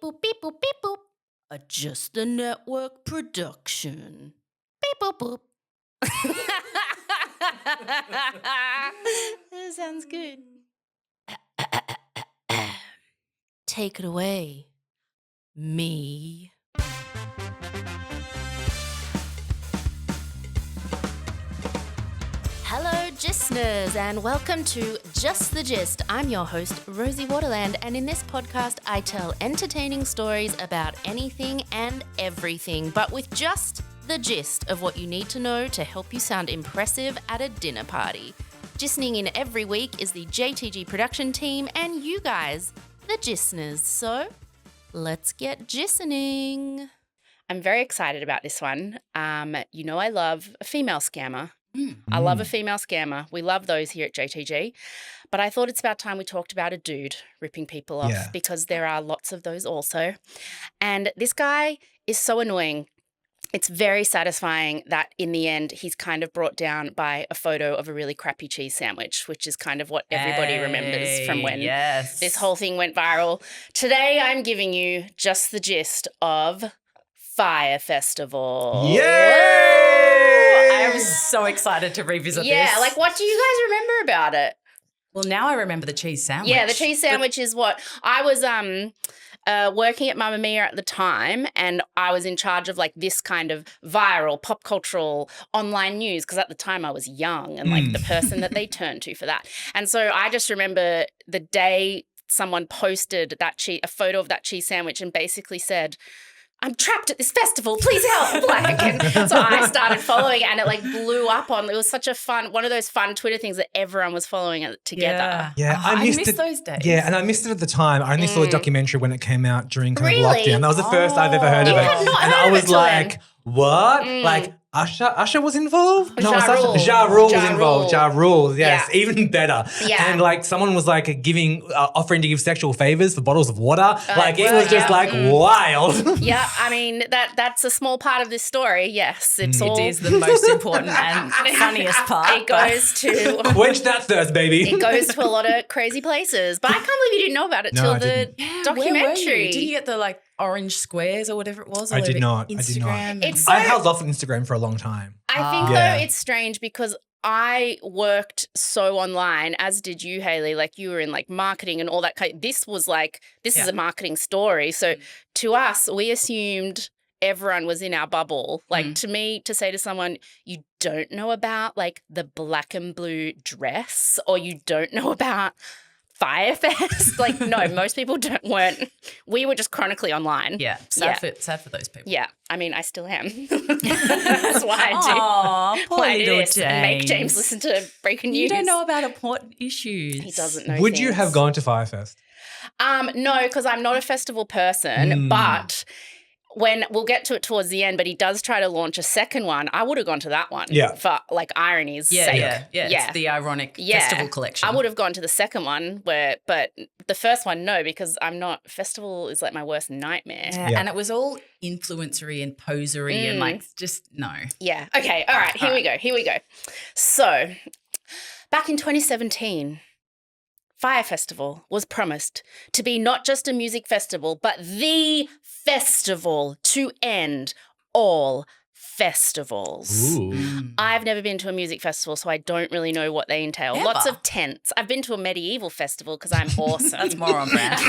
boop, beep boop, beep boop. A Just the Network production. Beep boop boop. That sounds good. Take it away, me. Hello, Gistners, and welcome to Just the Gist. I'm your host, Rosie Waterland, and in this podcast, I tell entertaining stories about anything and everything, but with just the gist of what you need to know to help you sound impressive at a dinner party. Gisting in every week is the JTG production team and you guys, the Gistners. So, let's get gisting. I'm very excited about this one. You know I love a female scammer. I love a female scammer. We love those here at JTG. But I thought it's about time we talked about a dude ripping people off because there are lots of those also. And this guy is so annoying. It's very satisfying that in the end he's kind of brought down by a photo of a really crappy cheese sandwich, which is kind of what everybody remembers from when this whole thing went viral. Today I'm giving you just the gist of Fyre Festival. Yay! I was so excied to revisit this. Yeah, like what do you guys remember about it? Well, now I remember the cheese sandwich. Yeah, the cheese sandwich is what I was working at Mamma Mia at the time, and I was in charge of like this kind of viral pop cultural online news because at the time I was young and like the person that they turned to for that. And so I just remember the day someone posted that a photo of that cheese sandwich and basically said, I'm trapped at this festival, please help. So I started following it and it like blew up it was such a one of those fun Twitter things that everyone was following it together. Yeah, I missed those days. Yeah, and I missed it at the time. I only saw a documentary when it came out during kind of lockdown. That was the first I've ever heard of it. had not And heard I of was it till like, what? Like Usher was involved? Ja it was Rule. Ja Rule was Ja involved. Rule. Ja Rule, yes, Yeah. even better. Yeah. And like someone was like offering to give sexual favors for bottles of water. It was just like wild. Yeah, I mean that's a small part of this story. Yes, It is the most important and funniest part. It goes to Quench that thirst, baby. it goes to a lot of crazy places. But I can't believe you didn't know about it No, till I the documentary. Where were you? Did you get the like orange squares or whatever it was? I did not. Instagram. It's I held off on Instagram for a long time. I think Yeah. though it's strange because I worked so online, as did you, Hayley. Like you were in like marketing and all that kind. This was like this is a marketing story. So to us, we assumed everyone was in our bubble. Like to me, to say to someone, you don't know about like the black and blue dress, or you don't know about Fyre Fest. Like no, most people weren't. We were just chronically online. Yeah, sad for those people. Yeah, I mean, I still am. That's why I do. Aw, poor Why I do little this and make James listen to breaking news. You don't know about important issues. He doesn't know. Would you things. have gone to Fyre Fest? No, because I'm not a festival person. But when we'll get to it towards the end, but he does try to launch a second one. I would have gone to that one. Yeah. For like irony's sake. Yeah. It's the ironic festival collection. I would have gone to the second one but the first one, no, because I'm not. Festival is like my worst nightmare. Yeah. And it was all influencery and posery and like just no. Yeah. Okay. All right. Here we go. So, back in 2017, Fyre Festival was promised to be not just a music festival, but the festival to end all festivals. I've never been to a music festival, so I don't really know what they entail. Never? Lots of tents. I've been to a medieval festival because I'm awesome. That's more on brand.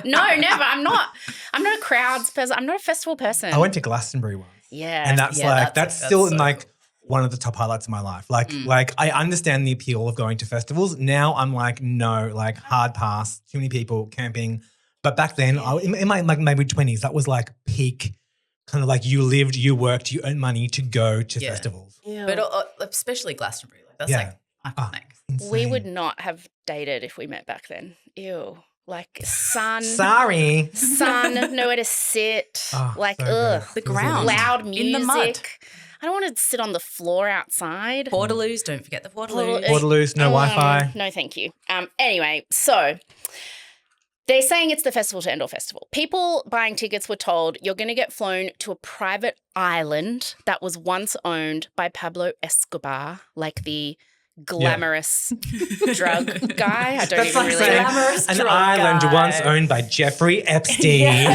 No, never. I'm not a crowds person. I'm not a festival person. I went to Glastonbury once. Yeah. And that's that's still so in like one of the top highlights of my life. Like I understand the appeal of going to festivals. Now I'm like, no, like hard pass, too many people, camping. But back then, in my mid-20s, that was like peak kind of like you lived, you worked, you earned money to go to festivals. Ew. But especially Glastonbury. Like that's like iconic. Insane. We would not have dated if we met back then. Ew. Like sun. Sorry. Sun, nowhere to sit. Oh, like, so ugh. good. The ground. Loud music. In the mud. I don't want to sit on the floor outside. Portaloos, don't forget the Portaloos. Portaloos, no Wi-Fi. No, thank you. Anyway, so they're saying it's the festival to end all festival. People buying tickets were told you're going to get flown to a private island that was once owned by Pablo Escobar, like the glamorous drug guy. I don't That's even like really saying know. Glamorous an drug island guy. once owned by Jeffrey Epstein. The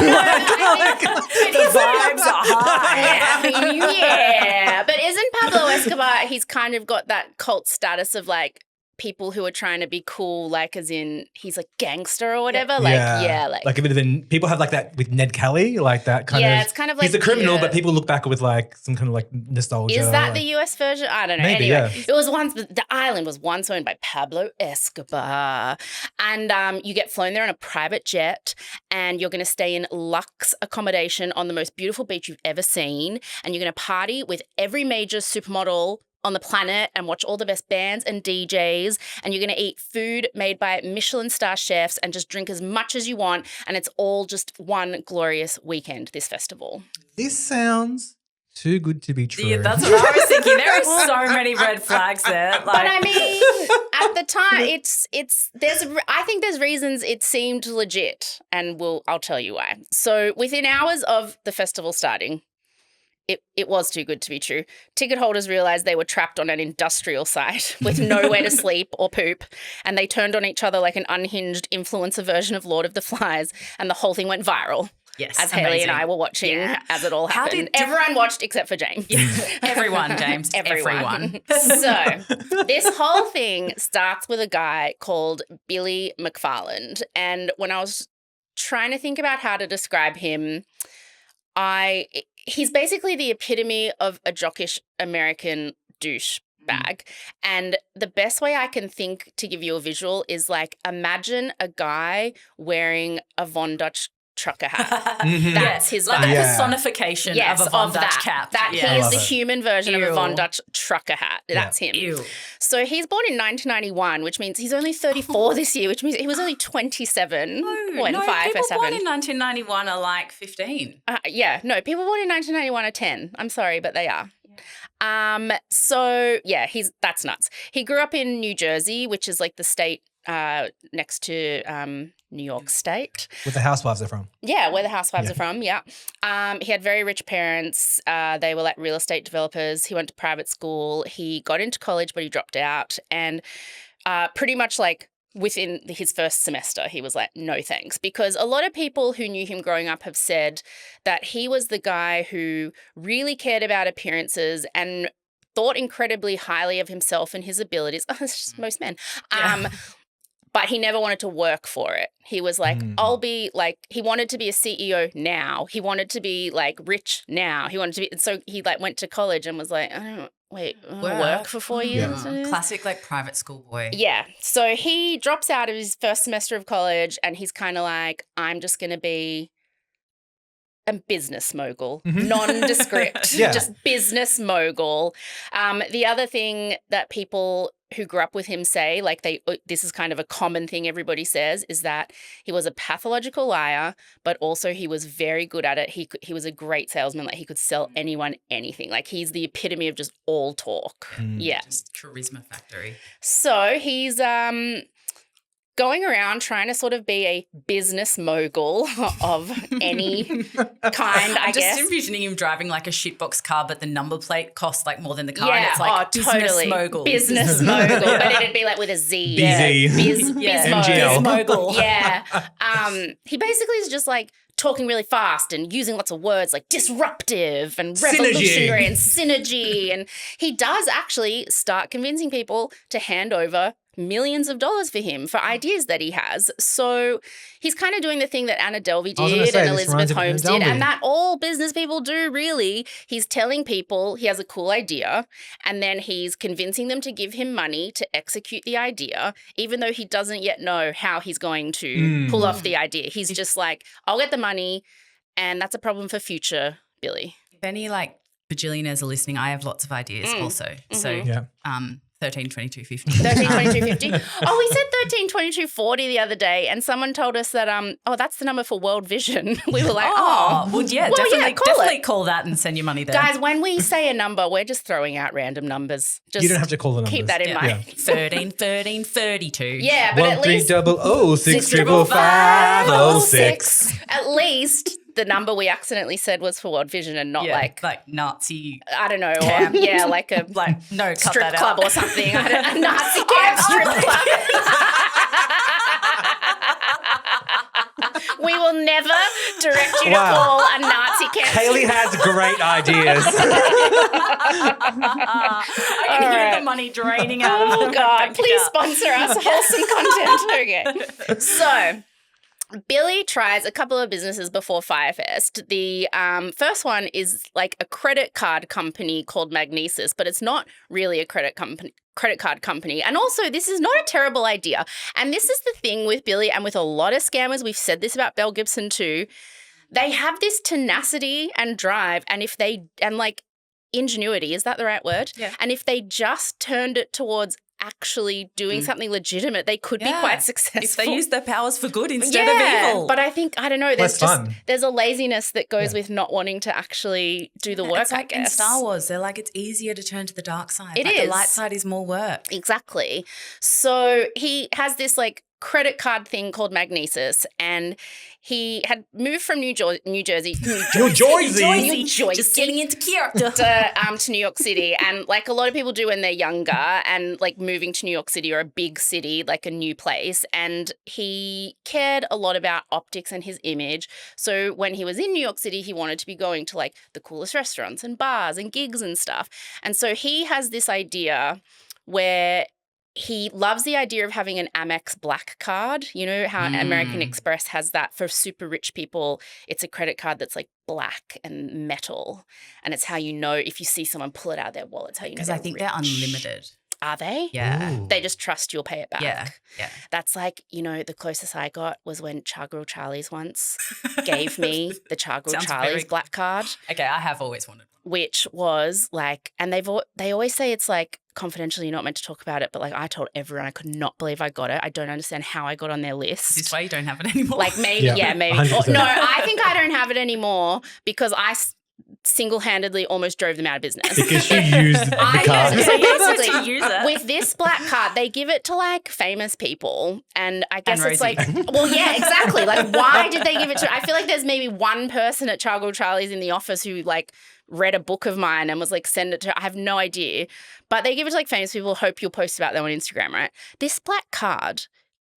vibes are high. Yeah. But isn't Pablo Escobar, he's kind of got that cult status of like people who are trying to be cool, like as in he's like gangster or whatever. Like like a bit of people have like that with Ned Kelly, like that kind of. Yeah, it's kind of like he's a criminal, yeah. but people look back with like some kind of like nostalgia. Is that like, the US version? I don't know. Maybe, anyway, yeah. it was once the island was once owned by Pablo Escobar, and you get flown there on a private jet, and you're going to stay in luxe accommodation on the most beautiful beach you've ever seen, and you're going to party with every major supermodel on the planet and watch all the best bands and DJs, and you're going to eat food made by Michelin star chefs and just drink as much as you want, and it's all just one glorious weekend, this festival. This sounds too good to be true. Yeah, that's what I was thinking. There are so many red flags there. Like, But I mean, at the time, I think there's reasons it seemed legit, and I'll tell you why. So within hours of the festival starting, it was too good to be true. Ticket holders realised they were trapped on an industrial site with nowhere to sleep or poop, and they turned on each other like an unhinged influencer version of Lord of the Flies, and the whole thing went viral. yes, As Haley and I were watching as it all happened. Everyone watched except for James. Everyone, James. Everyone. So this whole thing starts with a guy called Billy McFarland, and when I was trying to think about how to describe him, he's basically the epitome of a jockish American douchebag. And the best way I can think to give you a visual is like, imagine a guy wearing a Von Dutch trucker hat. That's his like vibe. the personification of a Von Dutch cap. He is the human version of a Von Dutch trucker hat. That's him. Ew. So he's born in 1991, which means he's only 34 this year, which means he was only 27 when Fyre people first born happened. in 1991 are like 15. People born in 1991 are 10. I'm sorry, but they are. So yeah, that's nuts. He grew up in New Jersey, which is like the state next to New York State. Where the housewives are from. Yeah, where the housewives are from, yeah. He had very rich parents. They were like real estate developers. He went to private school. He got into college, but he dropped out. And pretty much like within his first semester, he was like, no thanks. Because a lot of people who knew him growing up have said that he was the guy who really cared about appearances and thought incredibly highly of himself and his abilities. Oh, it's just most men. But he never wanted to work for it. He was like, he wanted to be a CEO now. He wanted to be like rich now. He wanted to be, and so he like went to college and was like, work for 4 years. Classic like private school boy. Yeah. So he drops out of his first semester of college and he's kind of like, I'm just going to be a business mogul, nondescript, just business mogul. The other thing that people who grew up with him say, like this is kind of a common thing everybody says, is that he was a pathological liar, but also he was very good at it. He was a great salesman. Like he could sell anyone anything. Like he's the epitome of just all talk. Yeah. Just charisma factory. So he's going around trying to sort of be a business mogul of any kind, I guess. Just envisioning him driving like a shitbox car, but the number plate costs like more than the car. Yeah, and it's like totally. mogul. Business mogul, but it'd be like with a Z. BZ. MGL. Mogul. Yeah. He basically is just like talking really fast and using lots of words like disruptive and revolutionary and synergy. And he does actually start convincing people to hand over millions of dollars for him for ideas that he has. So he's kind of doing the thing that Anna Delvey did and Elizabeth Holmes did, and that all business people do really. He's telling people he has a cool idea and then he's convincing them to give him money to execute the idea, even though he doesn't yet know how he's going to pull off the idea. He's just like, I'll get the money, and that's a problem for future Billy. If any like bajillionaires are listening, I have lots of ideas also. So 13, 22, 50. 13, 22, 50. Oh, we said 13, 22, 40 the other day, and someone told us that, that's the number for World Vision. We were like, definitely call that and send your money there. Guys, when we say a number, we're just throwing out random numbers. Just you don't have to call the numbers. Keep that in mind. 13, 13, 32. Yeah, but at least 1-300-65506. at least the number we accidentally said was for World Vision and not like Nazi. I don't know. Or, yeah, like a strip club or something. A Nazi camp strip club. We will never direct you to call a Nazi camp. Kaylee has great ideas. I can hear the money draining out of them. Oh, God. Please sponsor us. Wholesome content. Okay. So Billy tries a couple of businesses before Firefest. The first one is like a credit card company called Magnesis, but it's not really a credit card company. And also, this is not a terrible idea. And this is the thing with Billy and with a lot of scammers. We've said this about Belle Gibson too. They have this tenacity and drive, and ingenuity, is that the right word? Yeah. And if they just turned it towards actually doing something legitimate, they could be quite successful. If they use their powers for good instead of evil. But I think, I don't know, there's a laziness that goes with not wanting to actually do the work, it's like I guess. in Star Wars, they're like, it's easier to turn to the dark side. It is. is. The light side is more work. Exactly. So he has this like credit card thing called Magnesis, and he had moved from New Jersey. Just getting into character. To New York City. And like a lot of people do when they're younger and like moving to New York City or a big city, like a new place. And he cared a lot about optics and his image. So when he was in New York City, he wanted to be going to like the coolest restaurants and bars and gigs and stuff. And so he has this idea where he loves the idea of having an Amex Black card. You know how American Express has that for super rich people. It's a credit card that's like black and metal. And it's how you know if you see someone pull it out of their wallet, it's how you know. Because I think they're unlimited. Are they? Yeah. Ooh. They just trust you'll pay it back. Yeah. That's like, the closest I got was when Char Grilled Charlie's once gave me the Char Grilled Charlie's black card. Okay, I have always wanted one. Which was like, and they always say it's like confidentially, you're not meant to talk about it, but like I told everyone I could not believe I got it. I don't understand how I got on their list. Is this why you don't have it anymore? Like maybe, maybe. No, I think I don't have it anymore because I single-handedly almost drove them out of business. Because you used the card. So basically, with this black card, they give it to like famous people, and I guess it's like, well, yeah, exactly. Like, why did they give it to? I feel like there's maybe one person at Char Grilled Charlie's in the office who like read a book of mine and was like, send it to her. I have no idea, but they give it to like famous people. Hope you'll post about them on Instagram, right? This black card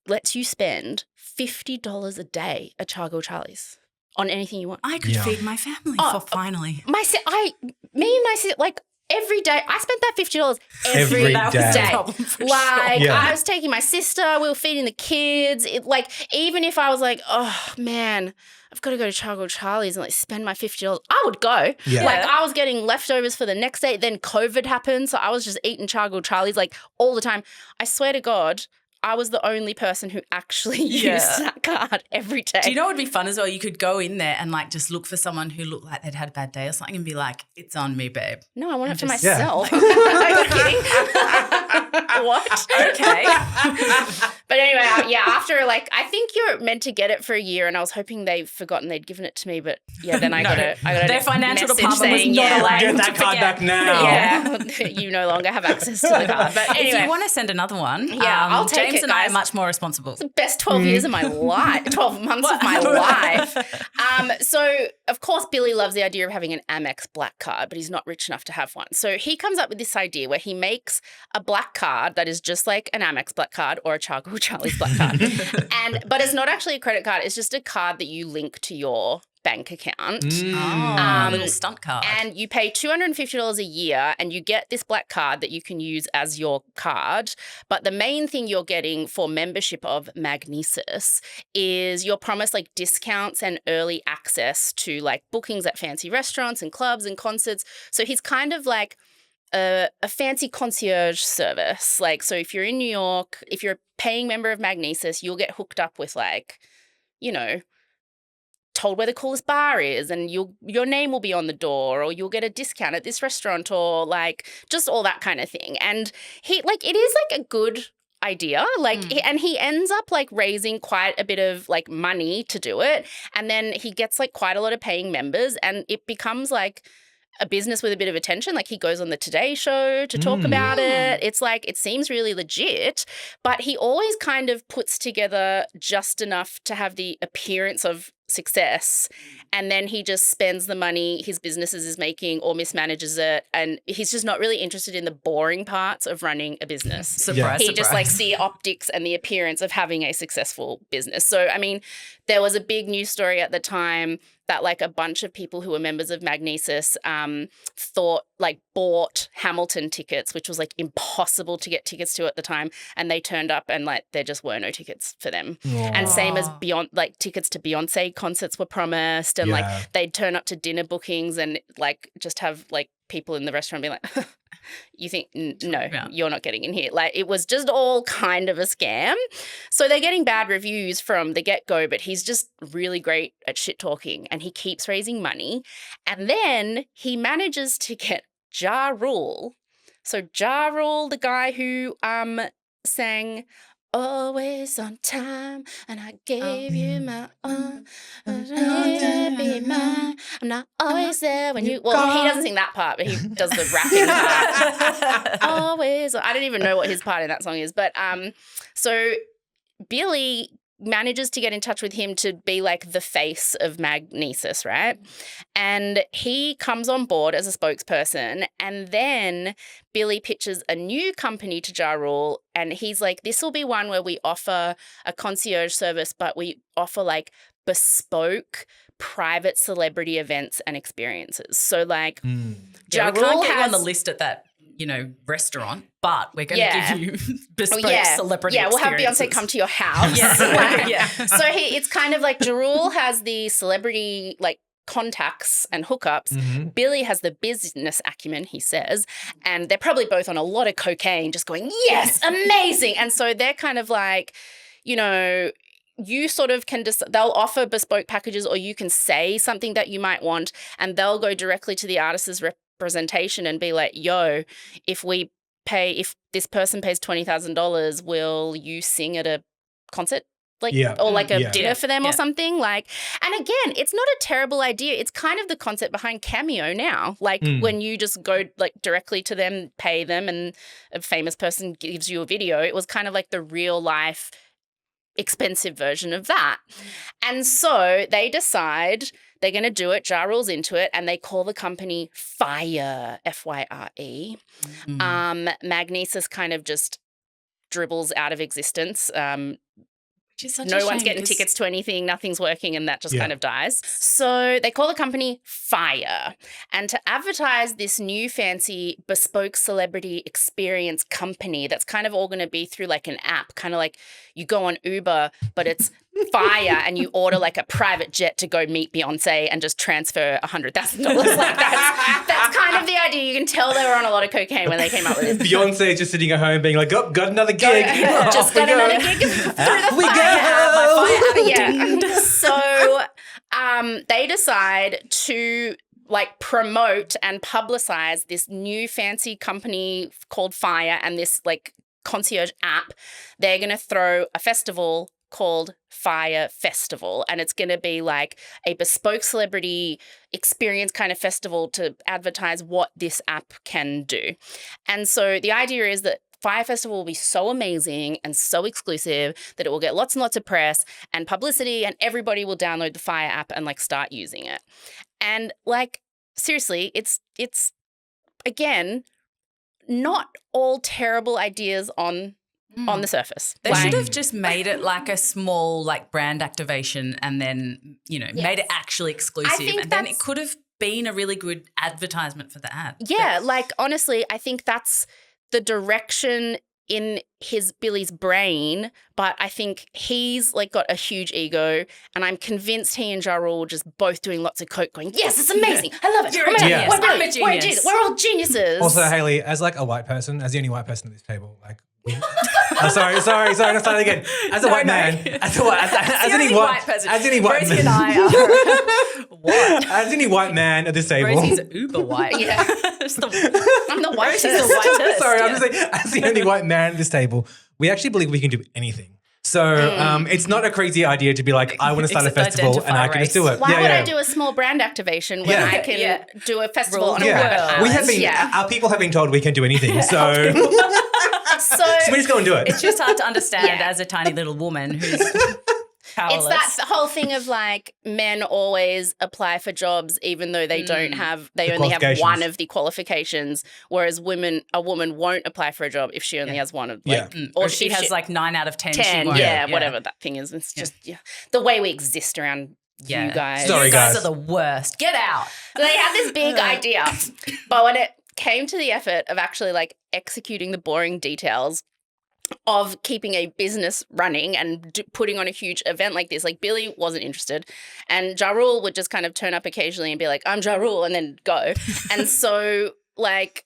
lets you spend $50 a day at Char Grilled Charlie's. On anything you want. I could feed my family for finally. Like every day, I spent that $50 every day. I was taking my sister, we were feeding the kids. Even if I was like, oh man, I've got to go to Char Grilled Charlie's and like spend my $50, I would go. Yeah. Like I was getting leftovers for the next day. Then COVID happened, so I was just eating Char Grilled Charlie's like all the time. I swear to God, I was the only person who actually used that card every day. Do you know what would be fun as well? You could go in there and like just look for someone who looked like they'd had a bad day or something and be like, it's on me, babe. No, I want it for myself. Are you kidding? What? Okay. But anyway, after I think you're meant to get it for a year, and I was hoping they've forgotten they'd given it to me, but then I got it. Their financial department was not allowed get that card back now. Yeah, you no longer have access to the card. But anyway, if you want to send another one, I'll take James it, and I are much more responsible. It's the best 12 years of my life, 12 months of my life. So, of course, Billy loves the idea of having an Amex Black card, but he's not rich enough to have one. So he comes up with this idea where he makes a black card that is just like an Amex Black card or a Char Grilled Charlie's black card. But it's not actually a credit card. It's just a card that you link to your bank account. A little stunt card. And you pay $250 a year and you get this black card that you can use as your card. But the main thing you're getting for membership of Magnesis is you're promised like discounts and early access to like bookings at fancy restaurants and clubs and concerts. So he's kind of like a fancy concierge service. Like, so if you're in New York, if you're a paying member of Magnesis, you'll get hooked up with like, told where the coolest bar is, and your name will be on the door, or you'll get a discount at this restaurant, or like just all that kind of thing. And it is like a good idea, and he ends up like raising quite a bit of like money to do it, and then he gets like quite a lot of paying members, and it becomes like a business with a bit of attention. Like he goes on the Today Show to talk about it. It's like, it seems really legit, but he always kind of puts together just enough to have the appearance of success, and then he just spends the money his businesses is making or mismanages it, and he's just not really interested in the boring parts of running a business. Surprise, He just likes the optics and the appearance of having a successful business. So, I mean, there was a big news story at the time that like a bunch of people who were members of Magnesis bought Hamilton tickets, which was like impossible to get tickets to at the time. And they turned up and like there just were no tickets for them. Aww. And same as tickets to Beyonce concerts were promised, and like they'd turn up to dinner bookings and like just have like people in the restaurant be like, you think, no, you're not getting in here. Like it was just all kind of a scam. So they're getting bad reviews from the get-go, but he's just really great at shit talking and he keeps raising money. And then he manages to get Ja Rule. So Ja Rule, the guy who sang Always on Time, and I gave you my own, be mine. I'm not always there when you. Well, he doesn't sing that part, but he does the rapping part. Always, I don't even know what his part in that song is, but so Billy manages to get in touch with him to be like the face of Magnesis, right? And he comes on board as a spokesperson, and then Billy pitches a new company to Ja Rule, and he's like, this will be one where we offer a concierge service, but we offer like bespoke private celebrity events and experiences. So like Ja we Rule can't get you has on the list at that, restaurant, but we're going to give you bespoke celebrity we'll have experiences. Beyonce come to your house. So it's kind of like Ja Rule has the celebrity like contacts and hookups. Mm-hmm. Billy has the business acumen, he says, and they're probably both on a lot of cocaine just going, yes, amazing. And so they're kind of like, you sort of can they'll offer bespoke packages, or you can say something that you might want, and they'll go directly to the artist's representation and be like, yo, if this person pays $20,000, will you sing at a concert? Or like a dinner for them or something. Like, and again, it's not a terrible idea. It's kind of the concept behind Cameo now. Like when you just go like directly to them, pay them, and a famous person gives you a video. It was kind of like the real life expensive version of that. And so they decide they're going to do it. Ja Rule's into it, and they call the company Fyre, F-Y-R-E. Magnesis kind of just dribbles out of existence. No one's getting tickets to anything, nothing's working, and that just kind of dies. So they call the company Fyre. And to advertise this new fancy bespoke celebrity experience company that's kind of all going to be through like an app, kind of like you go on Uber, but it's Fyre, and you order like a private jet to go meet Beyonce and just transfer $100,000. Like that's kind of the idea. You can tell they were on a lot of cocaine when they came up with this. Beyonce just sitting at home being like, oh, got another gig. Just got another gig through the we Fyre. go. So they decide to like promote and publicize this new fancy company called Fyre and this like concierge app. They're going to throw a festival called Fyre Festival, and it's going to be like a bespoke celebrity experience kind of festival to advertise what this app can do. And so the idea is that Fyre Festival will be so amazing and so exclusive that it will get lots and lots of press and publicity, and everybody will download the Fyre app and like start using it. And like seriously, it's again not all terrible ideas on the surface. They should have just made it like a small like brand activation, and then made it actually exclusive, and then it could have been a really good advertisement for the ad. Yeah, like honestly, I think that's the direction in Billy's brain, but I think he's like got a huge ego, and I'm convinced he and Ja Rule were just both doing lots of coke going, yes, it's amazing. I love it. You're a genius. I'm a genius. We're all geniuses. Also, Hayley, as like a white person, as the only white person at this table, like sorry, let's start it again. As a white man, as any white Rosie and I are what? As any white man at this table. Rosie's uber white. Yeah. I'm the white person. Sorry, I'm just saying, as the only white man at this table, we actually believe we can do anything. So it's not a crazy idea to be like, I want to start a festival and I can just do it. Why would I do a small brand activation when I can do a festival on a private house? We have been, our people have been told we can do anything. So we just go and do it. It's just hard to understand as a tiny little woman who's Powerless. It's that whole thing of like men always apply for jobs even though they don't have, they only have one of the qualifications, whereas a woman won't apply for a job if she only has one of like, or she has like 9 out of 10. 10, whatever that thing is. It's just the way we exist around you guys. Sorry, you guys are the worst. Get out. So they had this big idea, but when it came to the effort of actually like executing the boring details of keeping a business running and putting on a huge event like this, like Billy wasn't interested, and Ja Rule would just kind of turn up occasionally and be like, I'm Ja Rule, and then go. And so like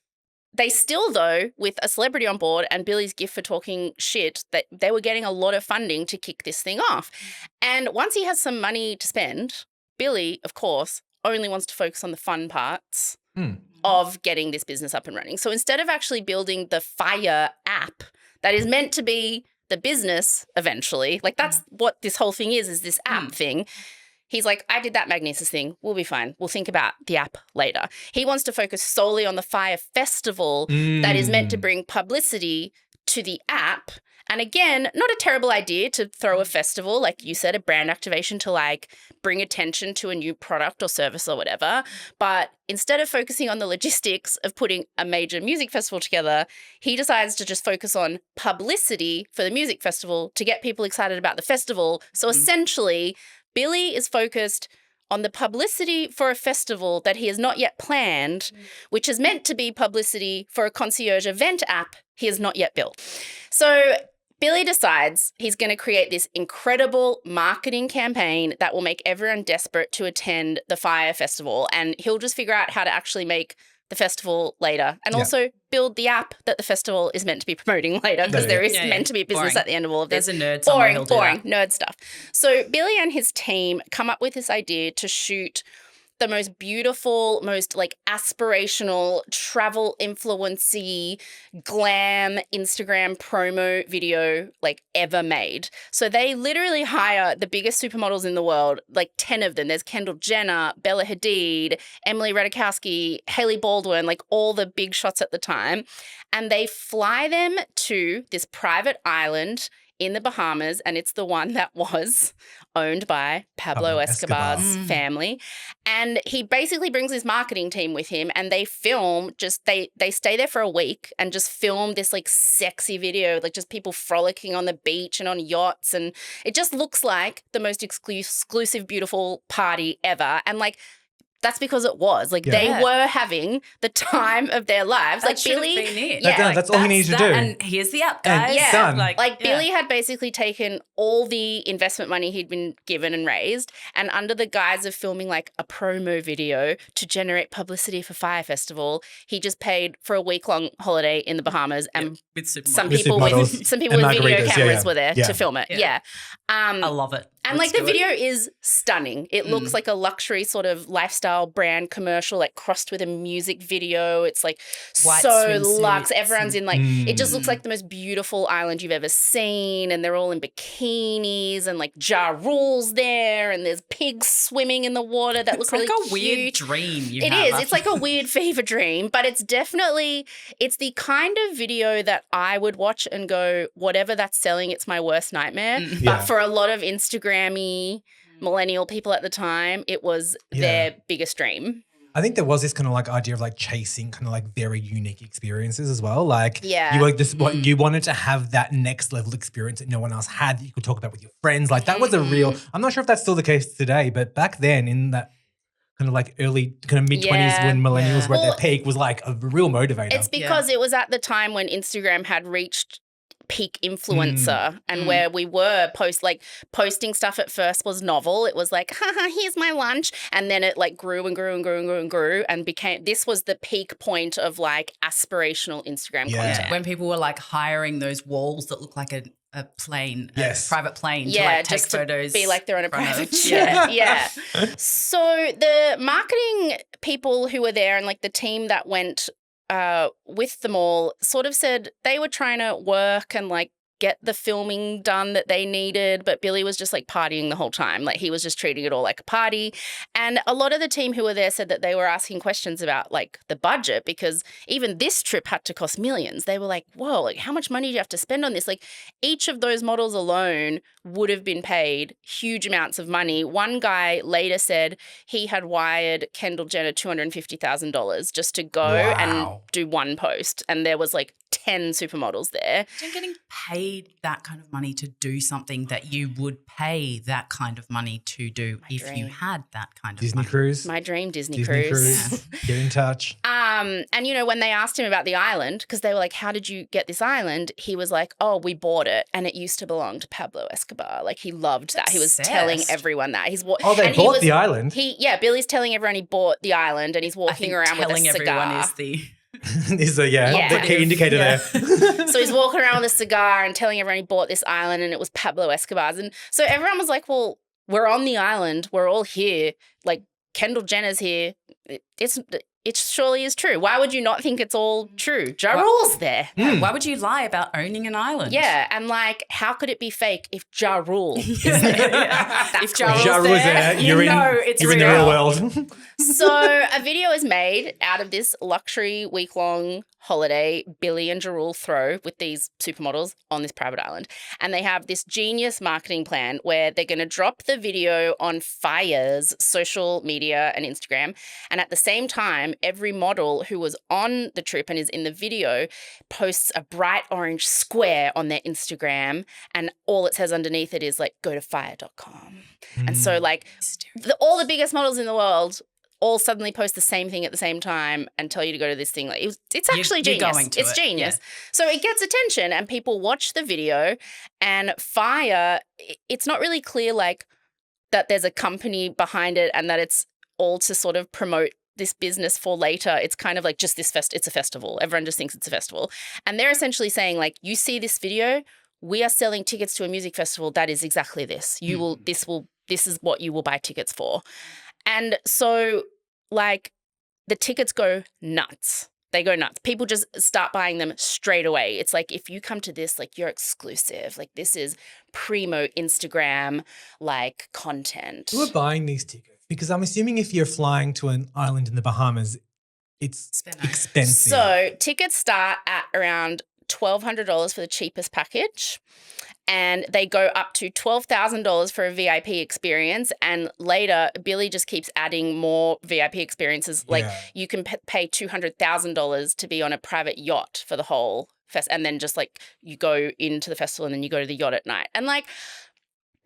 they still, though, with a celebrity on board and Billy's gift for talking shit, that they were getting a lot of funding to kick this thing off. And once he has some money to spend, Billy, of course, only wants to focus on the fun parts of getting this business up and running. So instead of actually building the Fyre app that is meant to be the business eventually, like that's what this whole thing is this app thing. He's like, I did that Magnesis thing. We'll be fine. We'll think about the app later. He wants to focus solely on the Fyre festival that is meant to bring publicity to the app. And again, not a terrible idea to throw a festival, like you said, a brand activation to like bring attention to a new product or service or whatever. But instead of focusing on the logistics of putting a major music festival together, he decides to just focus on publicity for the music festival to get people excited about the festival. So essentially, Billy is focused on the publicity for a festival that he has not yet planned, which is meant to be publicity for a concierge event app he has not yet built. So Billy decides he's going to create this incredible marketing campaign that will make everyone desperate to attend the Fyre Festival, and he'll just figure out how to actually make the festival later and also build the app that the festival is meant to be promoting later, because there is meant to be a business at the end of all of this. There's a nerd somewhere who'll do that. Nerd stuff. So Billy and his team come up with this idea to shoot the most beautiful, most like aspirational, travel influency, glam Instagram promo video like ever made. So they literally hire the biggest supermodels in the world, like 10 of them. There's Kendall Jenner, Bella Hadid, Emily Ratajkowski, Hailey Baldwin, like all the big shots at the time. And they fly them to this private island in the Bahamas, and it's the one that was owned by Pablo Escobar's family. And he basically brings his marketing team with him, and they film they stay there for a week and just film this like sexy video, like just people frolicking on the beach and on yachts. And it just looks like the most exclusive, beautiful party ever. And like, that's because it was. Like, they were having the time of their lives. That like, Billy. Been it. That's all he needed to do. And here's the app, guys. And done. Like Billy had basically taken all the investment money he'd been given and raised, and under the guise of filming like a promo video to generate publicity for Fyre Festival, he just paid for a week-long holiday in the Bahamas, and with some people with video cameras were there to film it. I love it. And like the video is stunning. It looks like a luxury sort of lifestyle brand commercial, like crossed with a music video. It's like white so luxe. Everyone's in like, it just looks like the most beautiful island you've ever seen. And they're all in bikinis, and like Ja Rule's there, and there's pigs swimming in the water that look really cute. It's like a weird dream you have. It is. It's like a weird fever dream, but it's definitely, it's the kind of video that I would watch and go, whatever that's selling, it's my worst nightmare. But for a lot of Instagrammy millennial people at the time, it was their biggest dream. I think there was this kind of like idea of like chasing kind of like very unique experiences as well. Like Yeah. you were just you wanted to have that next level experience that no one else had, that you could talk about with your friends. Like that was a real, I'm not sure if that's still the case today, but back then in that kind of like early kind of mid-20s when millennials were at their peak was like a real motivator. It's because it was at the time when Instagram had reached peak influencer and where we were posting stuff at first was novel. It was like, haha, here's my lunch. And then it like grew and grew and grew and grew and grew and became, this was the peak point of like aspirational Instagram content. When people were like hiring those walls that look like a plane, a private plane to like take photos. Be like they're on a private jet. So the marketing people who were there and like the team that went with them all sort of said they were trying to work and like get the filming done that they needed, but Billy was just like partying the whole time. Like he was just treating it all like a party. And a lot of the team who were there said that they were asking questions about like the budget, because even this trip had to cost millions. They were like, whoa, like how much money do you have to spend on this? Like each of those models alone would have been paid huge amounts of money. One guy later said he had wired Kendall Jenner $250,000 just to go and do one post. And there was like 10 supermodels there. Imagine getting paid that kind of money to do something that you would pay that kind of money to do if you had that kind of Disney money. cruise. My dream Disney cruise. Yeah. Get in touch. And, you know, when they asked him about the island, because they were like, how did you get this island? He was like, oh, we bought it and it used to belong to Pablo Escobar. Like he loved that. He was telling everyone that. They bought the island? Billy's telling everyone he bought the island and he's walking around with a cigar. Everyone is the... is the key indicator there. So he's walking around with a cigar and telling everyone he bought this island and it was Pablo Escobar's. And so everyone was like, well, we're on the island. We're all here. Like Kendall Jenner's here. It surely is true. Why would you not think it's all true? Ja Rule's there. Why would you lie about owning an island? Yeah, and like, how could it be fake if Ja Rule is there? If Ja Rule's there, you're in the real world. So a video is made out of this luxury week-long holiday Billy and Ja Rule throw with these supermodels on this private island. And they have this genius marketing plan where they're going to drop the video on Fyre's social media and Instagram. And at the same time, every model who was on the trip and is in the video posts a bright orange square on their Instagram. And all it says underneath it is like, go to fyre.com. And so like all the biggest models in the world all suddenly post the same thing at the same time and tell you to go to this thing. Like it's actually genius. It's genius. Yeah. So it gets attention and people watch the video, and Fyre, it's not really clear like that there's a company behind it and that it's all to sort of promote this business for later. It's kind of like just this it's a festival. Everyone just thinks it's a festival. And they're essentially saying like, you see this video, we are selling tickets to a music festival that is exactly this. This is what you will buy tickets for. And so like the tickets go nuts. They go nuts. People just start buying them straight away. It's like, if you come to this, like you're exclusive. Like this is primo Instagram like content. Who are buying these tickets? Because I'm assuming if you're flying to an island in the Bahamas, it's expensive. So tickets start at around $1,200 for the cheapest package. And they go up to $12,000 for a VIP experience. And later, Billy just keeps adding more VIP experiences. Like you can pay $200,000 to be on a private yacht for the whole fest. And then just like you go into the festival and then you go to the yacht at night. And like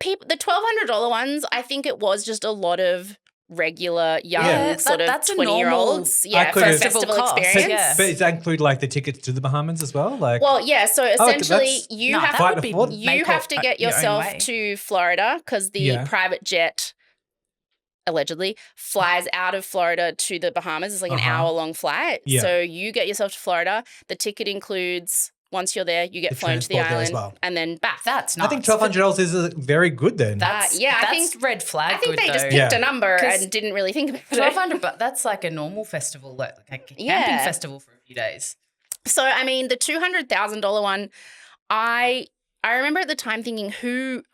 the $1,200 ones, I think it was just a lot of regular young sort of 20-year-olds for a festival experience. But does that include like the tickets to the Bahamas as well? Like, well, yeah. So essentially, you have to get yourself to Florida because the private jet allegedly flies out of Florida to the Bahamas. It's like an hour-long flight. Yeah. So you get yourself to Florida. The ticket includes, once you're there, you get flown to the island and then back. That's nice. I think $1,200 is very good then. That's red flag. I think they just picked a number and didn't really think about it. $1,200, but that's like a normal festival, like a camping festival for a few days. So, I mean, the $200,000 one, I remember at the time thinking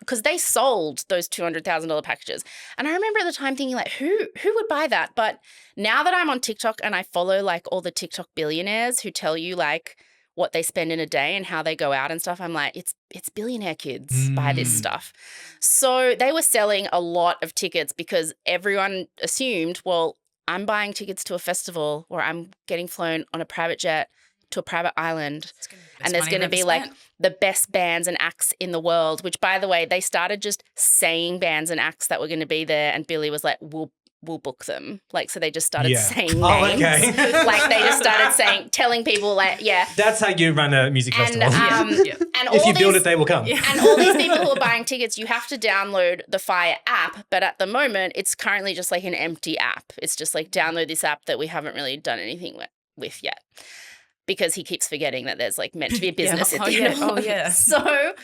because they sold those $200,000 packages. And I remember at the time thinking like, who would buy that? But now that I'm on TikTok and I follow like all the TikTok billionaires who tell you like what they spend in a day and how they go out and stuff, I'm like, it's billionaire kids buy this stuff. So they were selling a lot of tickets because everyone assumed, well, I'm buying tickets to a festival or I'm getting flown on a private jet to a private island and there's going to be like the best bands and acts in the world, which by the way, they started just saying bands and acts that were going to be there and Billy was like, we'll book them. Like, so they just started saying names. Okay. Like they just started telling people like, That's how you run a music festival. And if you build it, they will come. And all these people who are buying tickets, you have to download the Fyre app. But at the moment, it's currently just like an empty app. It's just like download this app that we haven't really done anything with yet. Because he keeps forgetting that there's like meant to be a business at the end. So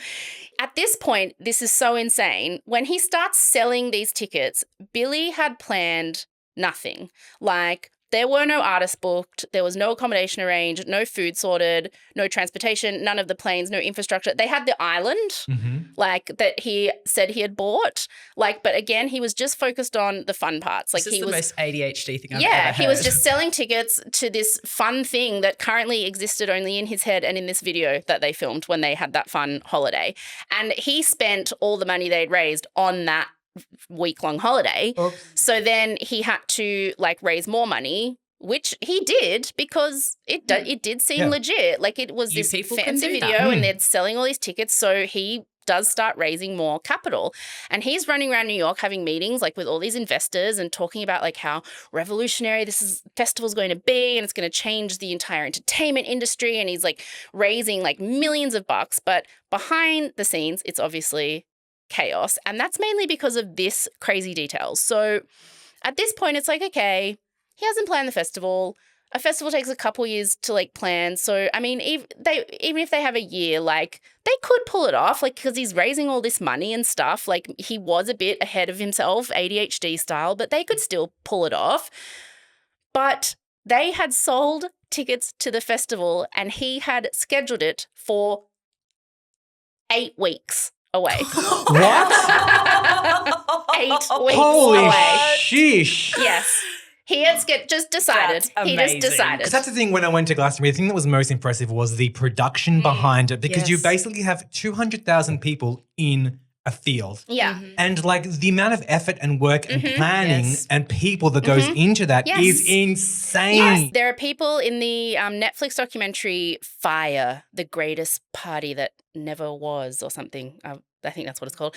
at this point, this is so insane. When he starts selling these tickets, Billy had planned nothing. Like there were no artists booked. There was no accommodation arranged, no food sorted, no transportation, none of the planes, no infrastructure. They had the island, like that he said he had bought. Like, but again, he was just focused on the fun parts. Like this is he the was most ADHD thing I've ever yeah, heard. he was just selling tickets to this fun thing that currently existed only in his head and in this video that they filmed when they had that fun holiday. And he spent all the money they'd raised on that week-long holiday. Oops. So then he had to like raise more money, which he did because it did seem legit. Like it was You this people can fancy do that. video and they're selling all these tickets. So he does start raising more capital. And he's running around New York having meetings like with all these investors and talking about like how revolutionary this festival's going to be and it's going to change the entire entertainment industry. And he's like raising like millions of bucks. But behind the scenes, it's obviously chaos. And that's mainly because of this crazy details. So at this point, it's like, okay, he hasn't planned the festival. A festival takes a couple years to like plan. So, I mean, even if they have a year, like they could pull it off, like because he's raising all this money and stuff. Like he was a bit ahead of himself, ADHD style, but they could still pull it off. But they had sold tickets to the festival and he had scheduled it for 8 weeks away. What? 8 weeks Holy away. sheesh. Yes. He had just decided. That's He just amazing. decided. Because that's the thing when I went to Glastonbury, the thing that was most impressive was the production behind it because you Yes. basically have 200,000 people in a field. Yeah. And like the amount of effort and work and planning Yes. and people that goes into that Yes. is insane. Yes, there are people in the Netflix documentary Fyre, the greatest party that never was or something. I think that's what it's called.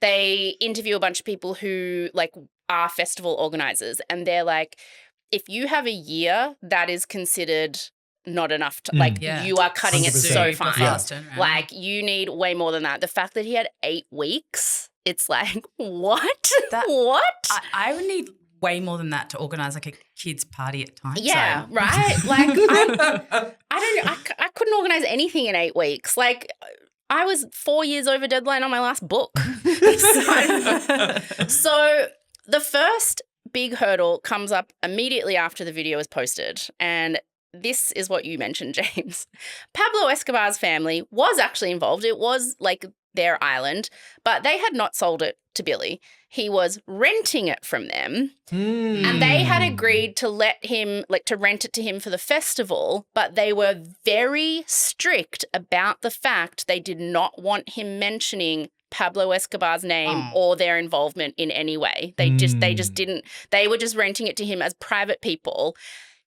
They interview a bunch of people who like are festival organizers and they're like, if you have a year, that is considered not enough to like you are cutting it 100%. so Super fine. fast turnaround. Like you need way more than that. The fact that he had 8 weeks, it's like, what? What? I would need way more than that to organise like a kid's party at times. Yeah, so. right? Like I don't know. I couldn't organize anything in 8 weeks. Like I was 4 years over deadline on my last book. So the first big hurdle comes up immediately after the video is posted. And this is what you mentioned, James. Pablo Escobar's family was actually involved. It was like their island, but they had not sold it to Billy. He was renting it from them. And they had agreed to let him, like to rent it to him for the festival, but they were very strict about the fact they did not want him mentioning Pablo Escobar's name or their involvement in any way. They just didn't, they were just renting it to him as private people.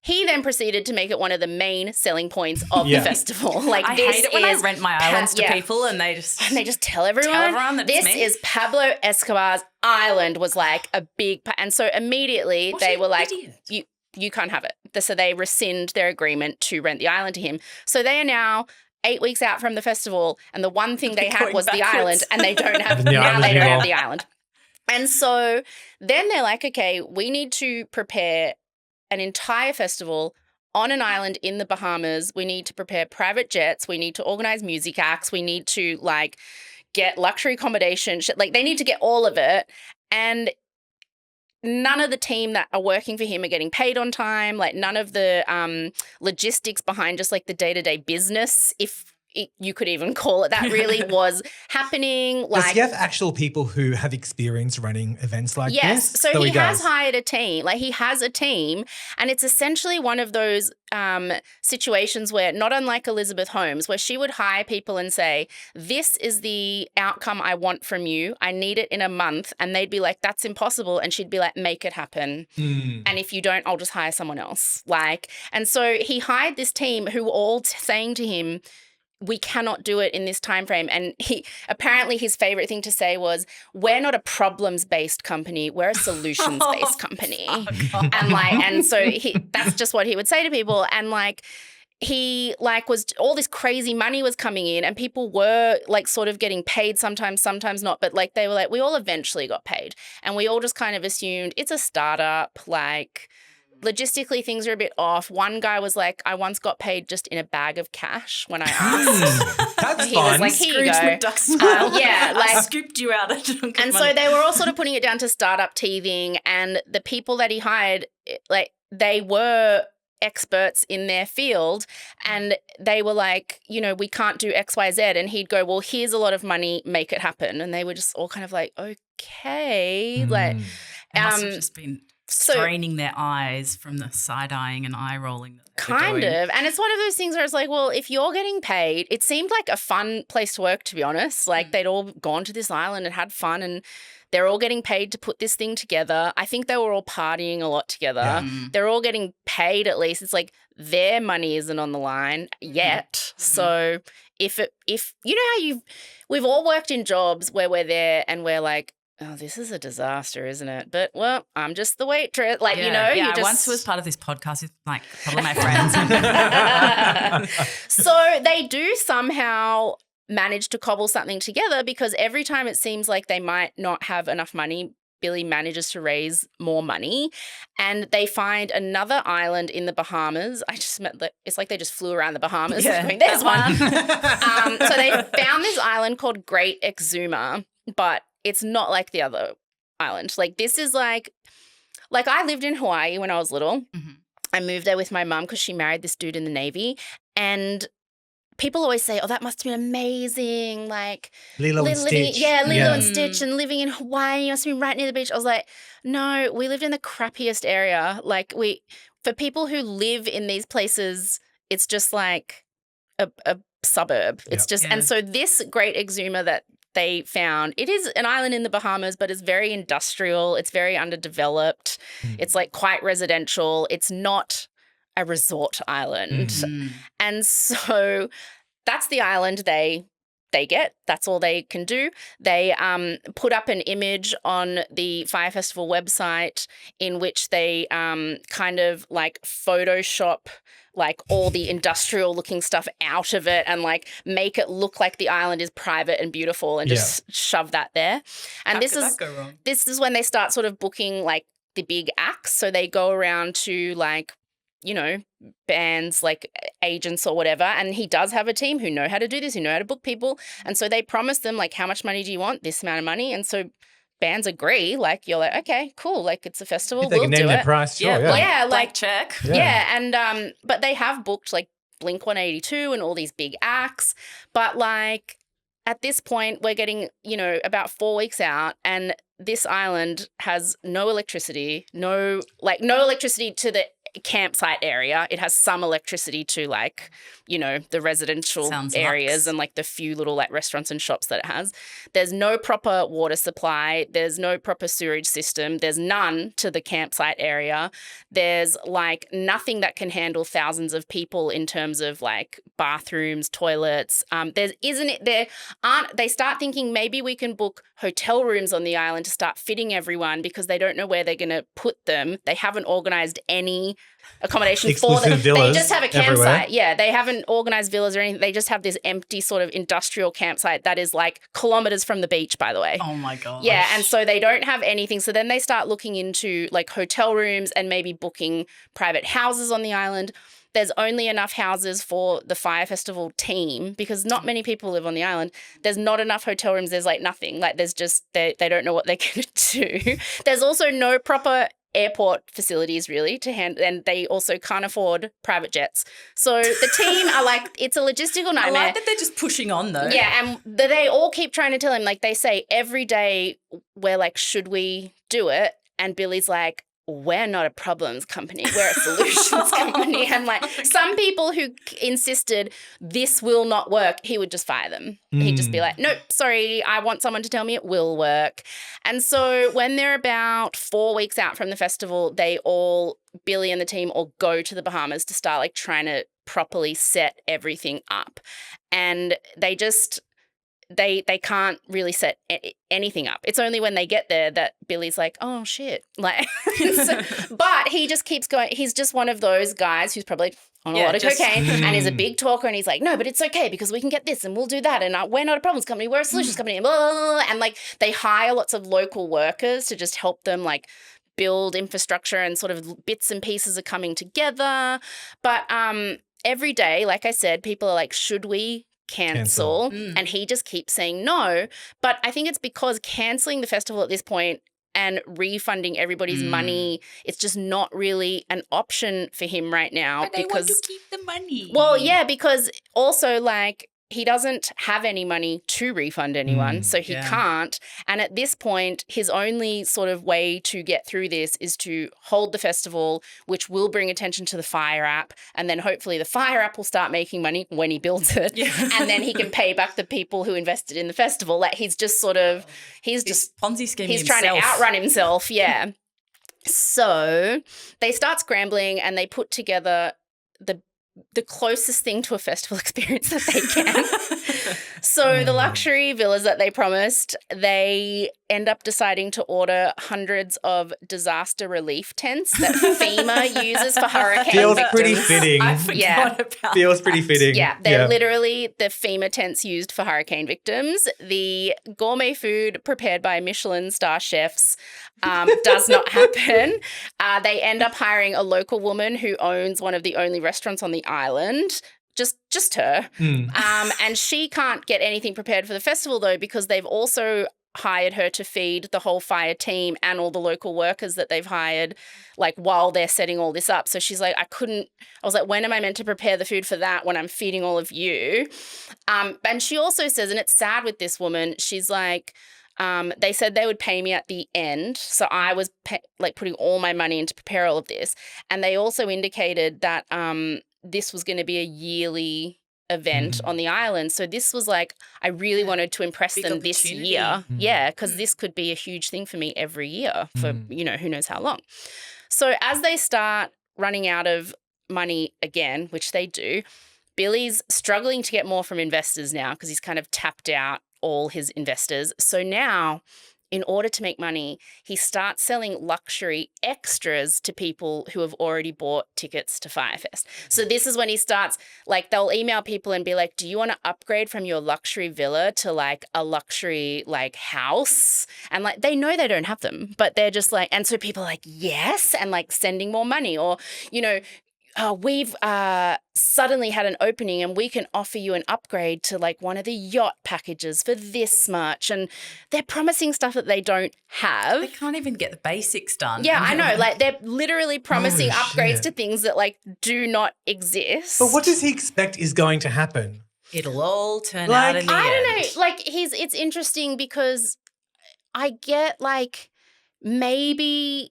He then proceeded to make it one of the main selling points of the festival. Like I this hate it when I rent my islands to people and they just tell everyone that it's this me. is Pablo Escobar's island was like a big and so immediately What they an were like idiot. you can't have it. So they rescind their agreement to rent the island to him. So they are now 8 weeks out from the festival and the one thing they had going was the backwards. island and they don't have The now island they don't anymore. have the island. And so then they're like, okay, we need to prepare an entire festival on an island in the Bahamas. We need to prepare private jets. We need to organize music acts. We need to like get luxury accommodation. Like they need to get all of it. And none of the team that are working for him are getting paid on time. Like none of the logistics behind just like the day-to-day business, if you could even call it that, really was happening. Does Like he have actual people who have experience running events like yes, this? so he has does. hired a team. Like he has a team, and it's essentially one of those situations where, not unlike Elizabeth Holmes, where she would hire people and say, "This is the outcome I want from you. I need it in a month," and they'd be like, "That's impossible," and she'd be like, "Make it happen." And if you don't, I'll just hire someone else. Like, and so he hired this team who were all saying to him, we cannot do it in this time frame. And he apparently his favorite thing to say was, we're not a problems-based company, we're a solutions-based company. And so that's just what he would say to people. And like he like was all this crazy money was coming in and people were like sort of getting paid sometimes not, but like they were like, we all eventually got paid. And we all just kind of assumed it's a startup, like logistically, things are a bit off. One guy was like, I once got paid just in a bag of cash when I asked. That's He fun. was like, here you Scrooge go. McDuck style. Yeah, like, I scooped you out. and so they were all sort of putting it down to startup teething, and the people that he hired, like they were experts in their field and they were like, you know, we can't do XYZ. And he'd go, well, here's a lot of money, make it happen. And they were just all kind of like, okay. Like, They must have just been straining their eyes from the side-eyeing and eye-rolling. Kind of. And it's one of those things where it's like, well, if you're getting paid, it seemed like a fun place to work, to be honest. Like they'd all gone to this island and had fun and they're all getting paid to put this thing together. I think they were all partying a lot together. Yeah. They're all getting paid at least. It's like their money isn't on the line yet. So if you know how we've all worked in jobs where we're there and we're like, oh, this is a disaster, isn't it? But, well, I'm just the waitress. Like, you know. Yeah, I once was part of this podcast with, like, a couple of my friends. So they do somehow manage to cobble something together because every time it seems like they might not have enough money, Billy manages to raise more money and they find another island in the Bahamas. It's like they just flew around the Bahamas. Yeah, there's one. So they found this island called Great Exuma, but it's not like the other island. Like this is like I lived in Hawaii when I was little. Mm-hmm. I moved there with my mum because she married this dude in the Navy. And people always say, oh, that must have been amazing. Like Lilo and Stitch. Lilo and Stitch and living in Hawaii. You must have been right near the beach. I was like, no, we lived in the crappiest area. Like for people who live in these places, it's just like a suburb. It's just, and so this Great Exuma that they found, it is an island in the Bahamas, but it's very industrial. It's very underdeveloped. It's like quite residential. It's not a resort island. And so that's the island they get. That's all they can do. They put up an image on the Fyre Festival website in which they kind of like Photoshop like all the industrial looking stuff out of it and like make it look like the island is private and beautiful and just shove that there. And How could that go wrong? This is when they start sort of booking like the big acts. So they go around to like, you know, bands like agents or whatever. And he does have a team who know how to do this, who know how to book people. And so they promise them like, how much money do you want? This amount of money. And so bands agree, like you're like, okay, cool, like it's a festival, if they we'll can name do their it. price, sure, yeah. Like check. And but they have booked like Blink-182 and all these big acts. But like at this point, we're getting, you know, about 4 weeks out and this island has no electricity, no electricity to the campsite area. It has some electricity to like, you know, the residential areas and like the few little like restaurants and shops that it has. There's no proper water supply. There's no proper sewerage system. There's none to the campsite area. There's like nothing that can handle thousands of people in terms of like bathrooms, toilets. They start thinking maybe we can book hotel rooms on the island to start fitting everyone because they don't know where they're going to put them. They haven't organized any accommodation for them. They just have a campsite. Everywhere. Yeah, they haven't organized villas or anything. They just have this empty sort of industrial campsite that is like kilometers from the beach, by the way. Oh my gosh. Yeah, and so they don't have anything. So then they start looking into like hotel rooms and maybe booking private houses on the island. There's only enough houses for the Fyre Festival team because not many people live on the island. There's not enough hotel rooms. There's like nothing. Like there's just, they don't know what they're going to do. There's also no proper airport facilities really to handle, and they also can't afford private jets. So the team are like, it's a logistical nightmare. I like that they're just pushing on though. Yeah, and they all keep trying to tell him, like they say every day we're like, should we do it? And Billy's like, we're not a problems company, we're a solutions company. And like some people who insisted this will not work, he would just fire them. He'd just be like, nope, sorry, I want someone to tell me it will work. And so when they're about 4 weeks out from the festival, Billy and the team all go to the Bahamas to start like trying to properly set everything up. And they just... They can't really set anything up. It's only when they get there that Billy's like, oh, shit. Like, but he just keeps going. He's just one of those guys who's probably on a lot of cocaine and is a big talker and he's like, no, but it's okay because we can get this and we'll do that and we're not a problems company, we're a solutions company. And, blah, blah, blah. And like they hire lots of local workers to just help them like build infrastructure and sort of bits and pieces are coming together. But every day, like I said, people are like, should we cancel? And he just keeps saying no. But I think it's because cancelling the festival at this point and refunding everybody's money. It's just not really an option for him right now. But they want to keep the money. Well, yeah, because also like he doesn't have any money to refund anyone, so he can't. And at this point, his only sort of way to get through this is to hold the festival, which will bring attention to the Fyre app. And then hopefully the Fyre app will start making money when he builds it. Yeah. And then he can pay back the people who invested in the festival. Like he's just sort of, he's just Ponzi scheming He's trying to outrun himself, yeah. So they start scrambling and they put together the closest thing to a festival experience that they can. So the luxury villas that they promised, they end up deciding to order hundreds of disaster relief tents that FEMA uses for hurricane victims. Pretty fitting. I forgot about Feels pretty fitting. Yeah, they're literally the FEMA tents used for hurricane victims. The gourmet food prepared by Michelin star chefs does not happen. They end up hiring a local woman who owns one of the only restaurants on the island. Just her. And she can't get anything prepared for the festival though, because they've also hired her to feed the whole Fyre team and all the local workers that they've hired, like while they're setting all this up. So she's like, I was like, when am I meant to prepare the food for that when I'm feeding all of you? And she also says, and it's sad with this woman, she's like, they said they would pay me at the end. So I was putting all my money in to prepare all of this. And they also indicated that this was going to be a yearly event on the island. So this was like, I really wanted to impress them this year. Yeah, because this could be a huge thing for me every year for, who knows how long. So as they start running out of money again, which they do, Billy's struggling to get more from investors now because he's kind of tapped out all his investors. So now, in order to make money, he starts selling luxury extras to people who have already bought tickets to Firefest. So this is when he starts, like, they'll email people and be like, do you want to upgrade from your luxury villa to like a luxury like house? And like, they know they don't have them, but they're just like, and so people are like, yes, and like sending more money, or, we've suddenly had an opening and we can offer you an upgrade to like one of the yacht packages for this much. And they're promising stuff that they don't have. They can't even get the basics done. Yeah, I know. Like they're literally promising upgrades to things that like do not exist. But what does he expect is going to happen? It'll all turn out in the end. I don't know. Like it's interesting because I get like maybe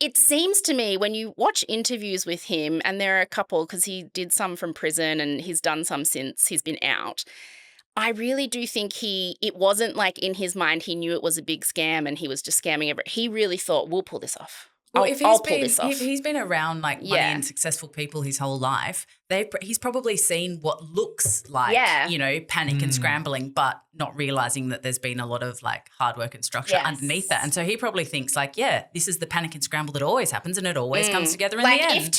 it seems to me when you watch interviews with him, and there are a couple because he did some from prison and he's done some since he's been out, I really do think it wasn't like in his mind he knew it was a big scam and he was just scamming everyone. He really thought, we'll pull this off. Well, if he's been around like money and successful people his whole life, he's probably seen what looks like, panic and scrambling, but not realizing that there's been a lot of like hard work and structure underneath that. And so he probably thinks like, this is the panic and scramble that always happens and it always comes together in the end.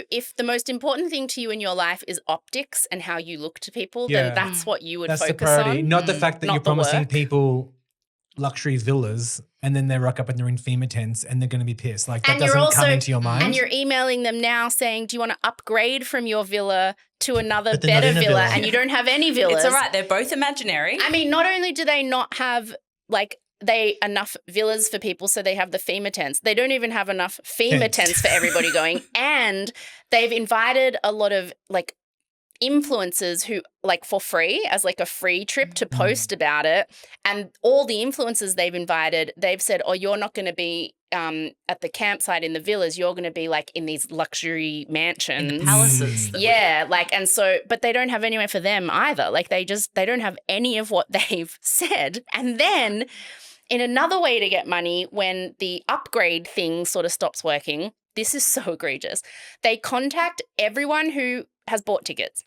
If the most important thing to you in your life is optics and how you look to people, then that's what you would focus on. Not the fact that you're promising people luxury villas and then they rock up and they're in FEMA tents and they're going to be pissed. Like that doesn't come into your mind. And you're emailing them now saying, do you want to upgrade from your villa to another better villa? And you don't have any villas. It's all right. They're both imaginary. I mean, not only do they not have like enough villas for people, so they have the FEMA tents. They don't even have enough FEMA tents for everybody going. And they've invited a lot of like influencers who like for free as like a free trip to post about it, and all the influencers they've invited, they've said, you're not going to be at the campsite in the villas, you're going to be like in these luxury mansions, in the palaces. And so but they don't have anywhere for them either. Like they don't have any of what they've said. And then in another way to get money, when the upgrade thing sort of stops working, this is so egregious, they contact everyone who has bought tickets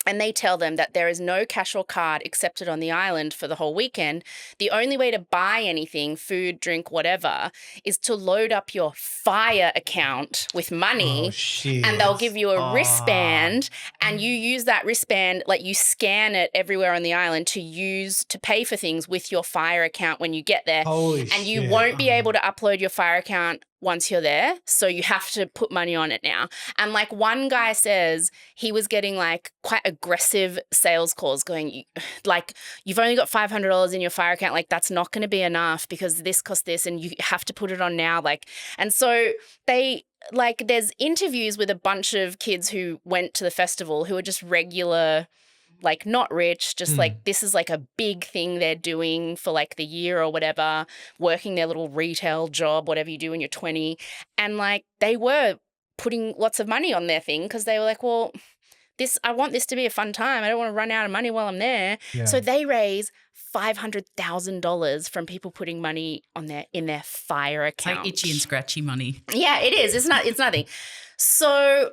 and they tell them that there is no cash or card accepted on the island for the whole weekend. The only way to buy anything, food, drink, whatever, is to load up your Fyre account with money, and they'll give you a wristband, and you use that wristband, like you scan it everywhere on the island to pay for things with your Fyre account when you get there. You won't be able to upload your Fyre account once you're there. So you have to put money on it now. And like one guy says he was getting like quite aggressive sales calls going like, you've only got $500 in your Fyre account. Like that's not going to be enough because this costs this and you have to put it on now. Like, and so there's interviews with a bunch of kids who went to the festival who are just regular, like not rich, just like this is like a big thing they're doing for like the year or whatever, working their little retail job, whatever you do when you're 20. And like they were putting lots of money on their thing because they were like, well, I want this to be a fun time. I don't want to run out of money while I'm there. Yeah. So they raise $500,000 from people putting money in their Fyre account. It's like itchy and scratchy money. Yeah, it is. It's nothing. So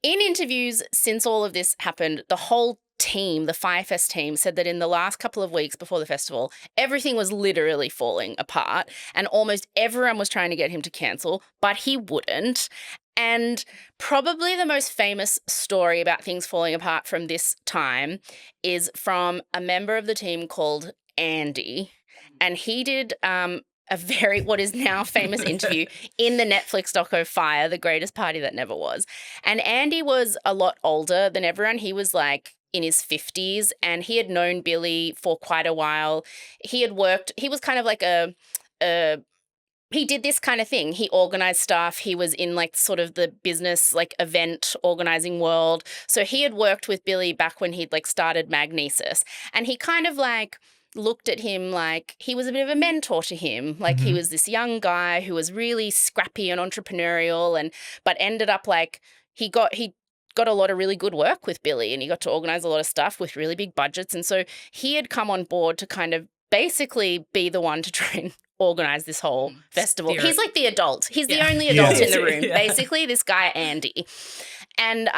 in interviews since all of this happened, the whole team, the Firefest team, said that in the last couple of weeks before the festival, everything was literally falling apart and almost everyone was trying to get him to cancel, but he wouldn't. And probably the most famous story about things falling apart from this time is from a member of the team called Andy. And he did what is now famous interview in the Netflix doco Fyre, The Greatest Party That Never Was. And Andy was a lot older than everyone. He was like in his 50s and he had known Billy for quite a while. He was kind of like he did this kind of thing. He organized stuff. He was in like sort of the business like event organizing world. So he had worked with Billy back when he'd like started Magnesis. And he kind of like looked at him like he was a bit of a mentor to him. Like he was this young guy who was really scrappy and entrepreneurial but ended up like he got a lot of really good work with Billy and he got to organize a lot of stuff with really big budgets. And so he had come on board to kind of basically be the one to try and organize this whole festival. He's like the adult. He's the only adult in the room, basically, this guy, Andy. And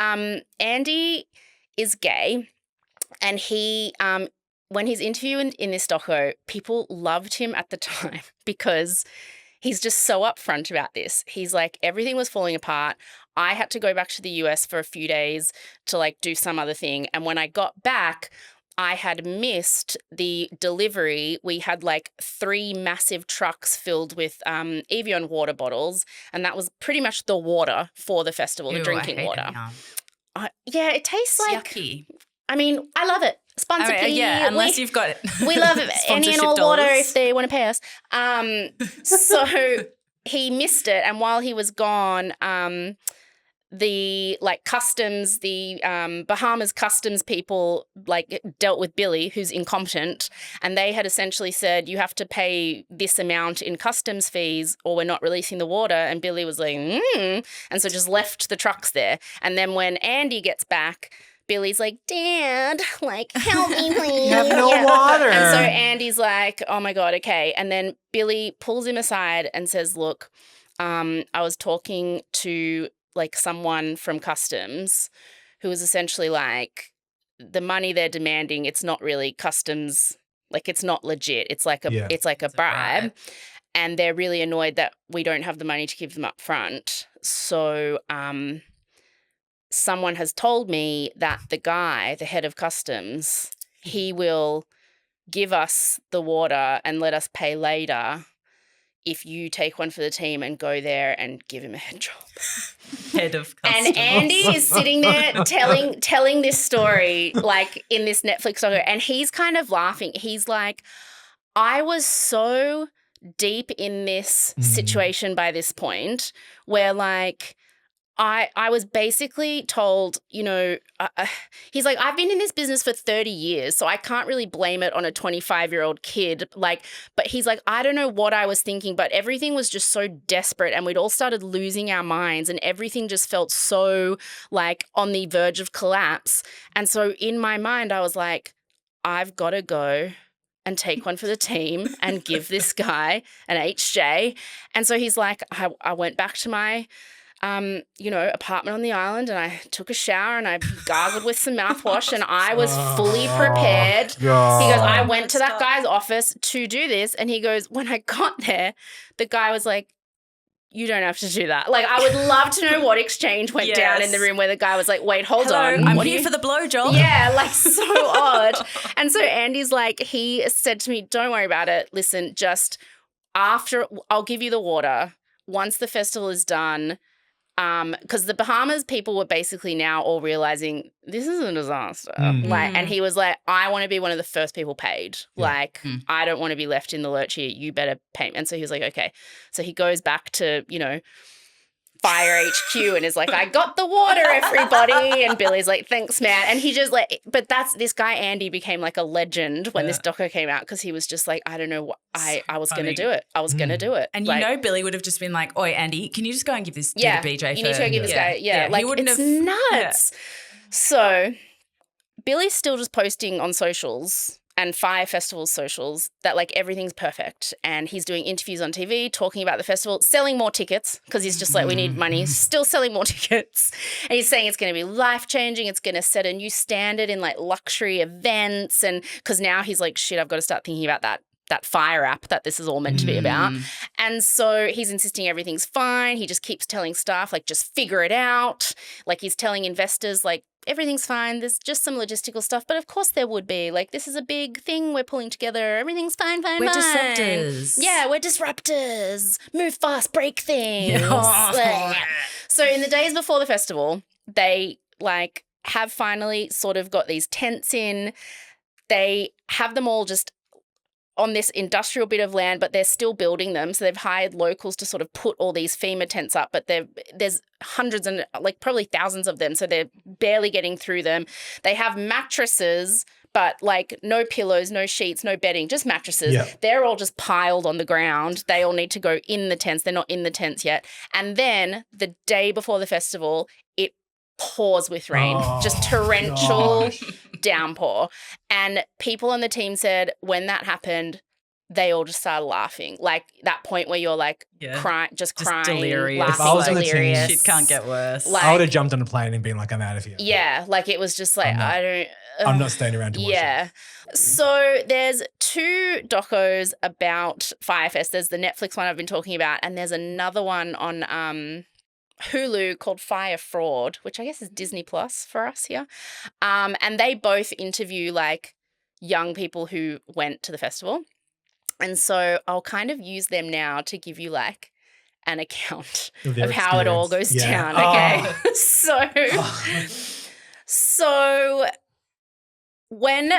Andy is gay and he when he's interviewed in this doco, people loved him at the time because he's just so upfront about this. He's like, everything was falling apart. I had to go back to the US for a few days to like do some other thing. And when I got back, I had missed the delivery. We had like 3 massive trucks filled with Evian water bottles. And that was pretty much the water for the festival, the drinking water. Yeah, it tastes like yucky. I mean, I love it. Sponsor P. Yeah, unless you've got it. We love any and all water if they want to pay us. So he missed it. And while he was gone, the like customs, the Bahamas customs people like dealt with Billy, who's incompetent, and they had essentially said, you have to pay this amount in customs fees or we're not releasing the water. And Billy was like, and so just left the trucks there. And then when Andy gets back, Billy's like, Dad, like, help me, please. You have no water. And so Andy's like, oh, my God, okay. And then Billy pulls him aside and says, look, I was talking to, like, someone from customs who was essentially like, the money they're demanding, it's not really customs, like, it's not legit. It's like a bribe. And they're really annoyed that we don't have the money to give them up front. So someone has told me that the guy, the head of customs, he will give us the water and let us pay later if you take one for the team and go there and give him a head job. Head of customs. And Andy is sitting there telling this story like in this Netflix doco, and he's kind of laughing. He's like, I was so deep in this situation by this point where like I was basically told, you know, he's like, I've been in this business for 30 years, so I can't really blame it on a 25-year-old kid. Like, but he's like, I don't know what I was thinking, but everything was just so desperate and we'd all started losing our minds and everything just felt so like on the verge of collapse. And so in my mind, I was like, I've got to go and take one for the team and give this guy an HJ. And so he's like, I went back to my apartment on the island and I took a shower and I gargled with some mouthwash and I was fully prepared. God. He goes, I went to that guy's office to do this. And he goes, when I got there, the guy was like, you don't have to do that. Like, I would love to know what exchange went down in the room where the guy was like, wait, hold on. I'm here for the blowjob. Yeah, like so odd. And so Andy's like, he said to me, don't worry about it. Listen, just after, I'll give you the water. once the festival is done, because the Bahamas people were basically now all realizing this is a disaster. And he was like, I want to be one of the first people paid. I don't want to be left in the lurch here. You better pay me. And so he was like, okay. So he goes back to, Fyre HQ and is like, I got the water, everybody. And Billy's like, thanks, man. And he just but this guy, Andy, became like a legend when this doco came out because he was just like, I don't know what, I was going to do it. I was going to do it. And Billy would have just been like, oi, Andy, can you just go and give this to the BJ you need to go give this guy. He wouldn't it's have, nuts. So Billy's still just posting on socials and Fyre Festival's socials that everything's perfect, and he's doing interviews on TV talking about the festival, selling more tickets because he's just like, we need money, still selling more tickets. And he's saying it's going to be life-changing, it's going to set a new standard in luxury events, and because now he's like, shit, I've got to start thinking about that Fyre app that this is all meant to be about. And so he's insisting everything's fine. He just keeps telling staff, just figure it out. He's telling investors, everything's fine. There's just some logistical stuff. But of course there would be. This is a big thing we're pulling together. Everything's fine. We're disruptors. Yeah, we're disruptors. Move fast, break things. So in the days before the festival, they, have finally sort of got these tents in. They have them all just on this industrial bit of land, but they're still building them. So they've hired locals to sort of put all these FEMA tents up, but there's hundreds and probably thousands of them. So they're barely getting through them. They have mattresses, but no pillows, no sheets, no bedding, just mattresses. Yep. They're all just piled on the ground. They all need to go in the tents. They're not in the tents yet. And then the day before the festival, it pours with rain, just torrential downpour. And people on the team said when that happened, they all just started laughing. That point where you're crying, just crying, delirious. laughing, if I was on the delirious. team, shit can't get worse. I would have jumped on a plane and been like, I'm out of here. Yeah, it was just I'm not staying around to watch it. So there's 2 docos about Fyre Fest. There's the Netflix one I've been talking about, and there's another one on Hulu called Fyre Fraud, which I guess is Disney Plus for us here. And they both interview young people who went to the festival. And so I'll kind of use them now to give you an account of how it all goes down. Okay. So when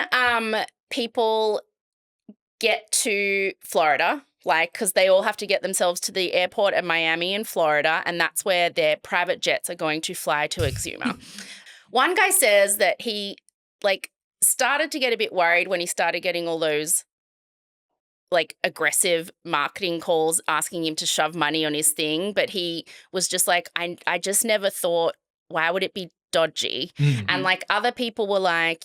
people get to Florida, because they all have to get themselves to the airport at Miami in Florida, and that's where their private jets are going to fly to Exuma. One guy says that he, started to get a bit worried when he started getting all those, aggressive marketing calls asking him to shove money on his thing, but he was just I just never thought, why would it be dodgy? And other people were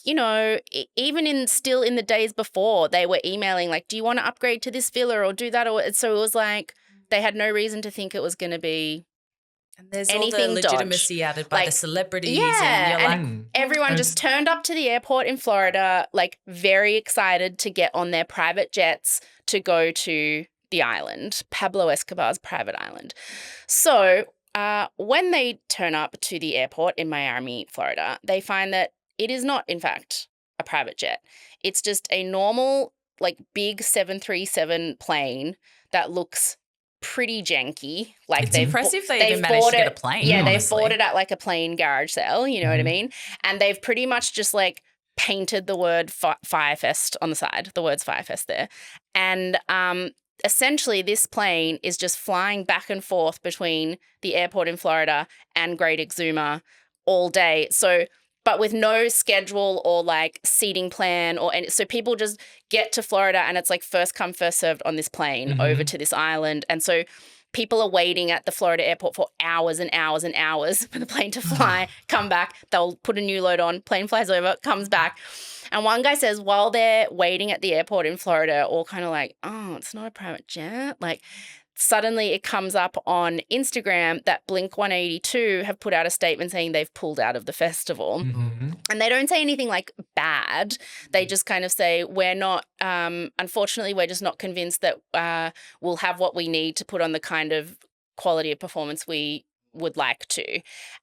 even still in the days before, they were emailing do you want to upgrade to this villa or do that? Or so it was they had no reason to think it was going to be and there's anything all the legitimacy dodge. Added by the celebrities. Yeah, and everyone just turned up to the airport in Florida very excited to get on their private jets to go to the island, Pablo Escobar's private island. So when they turn up to the airport in Miami, Florida, they find that it is not, in fact, a private jet. It's just a normal, big 737 plane that looks pretty janky. It's impressive they even managed to get a plane. Yeah, they've bought it at a plane garage sale, you know what I mean? And they've pretty much just painted the word Fyre Fest on the side, the words Fyre Fest there. And essentially, this plane is just flying back and forth between the airport in Florida and Great Exuma all day. So, but with no schedule or seating plan so people just get to Florida and it's first come, first served on this plane over to this island. And so people are waiting at the Florida airport for hours and hours and hours for the plane to fly, come back. They'll put a new load on, plane flies over, comes back. And one guy says while they're waiting at the airport in Florida, all kind of oh, it's not a private jet. Suddenly it comes up on Instagram that Blink-182 have put out a statement saying they've pulled out of the festival. And they don't say anything bad. They just kind of say, we're not, unfortunately, we're just not convinced that we'll have what we need to put on the kind of quality of performance we would like to.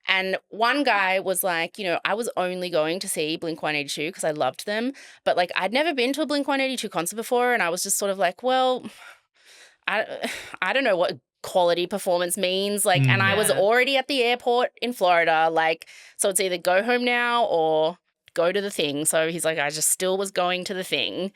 And one guy was I was only going to see Blink-182 because I loved them, but I'd never been to a Blink-182 concert before, and I was just sort of well, I don't know what quality performance means. Like, and I was already at the airport in Florida. Like, so it's either go home now or go to the thing. So he's like, I just still was going to the thing.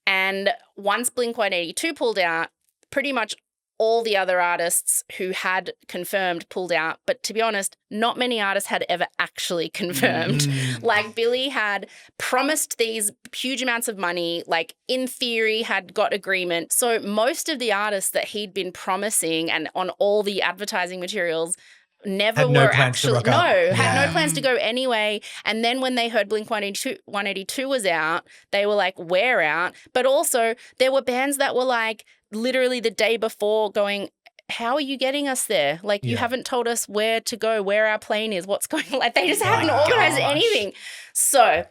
And once Blink-182 pulled out, pretty much all the other artists who had confirmed pulled out. But to be honest, not many artists had ever actually confirmed. Like Billy had promised these huge amounts of money, like in theory had got agreement. So most of the artists that he'd been promising and on all the advertising materials never were actually had no plans to go anyway. And then when they heard Blink-182 was out, they were like, we're out. But also there were bands that were like literally the day before going, how are you getting us there? Like you haven't told us where to go, where our plane is, what's going on. Like they just hadn't organized anything. So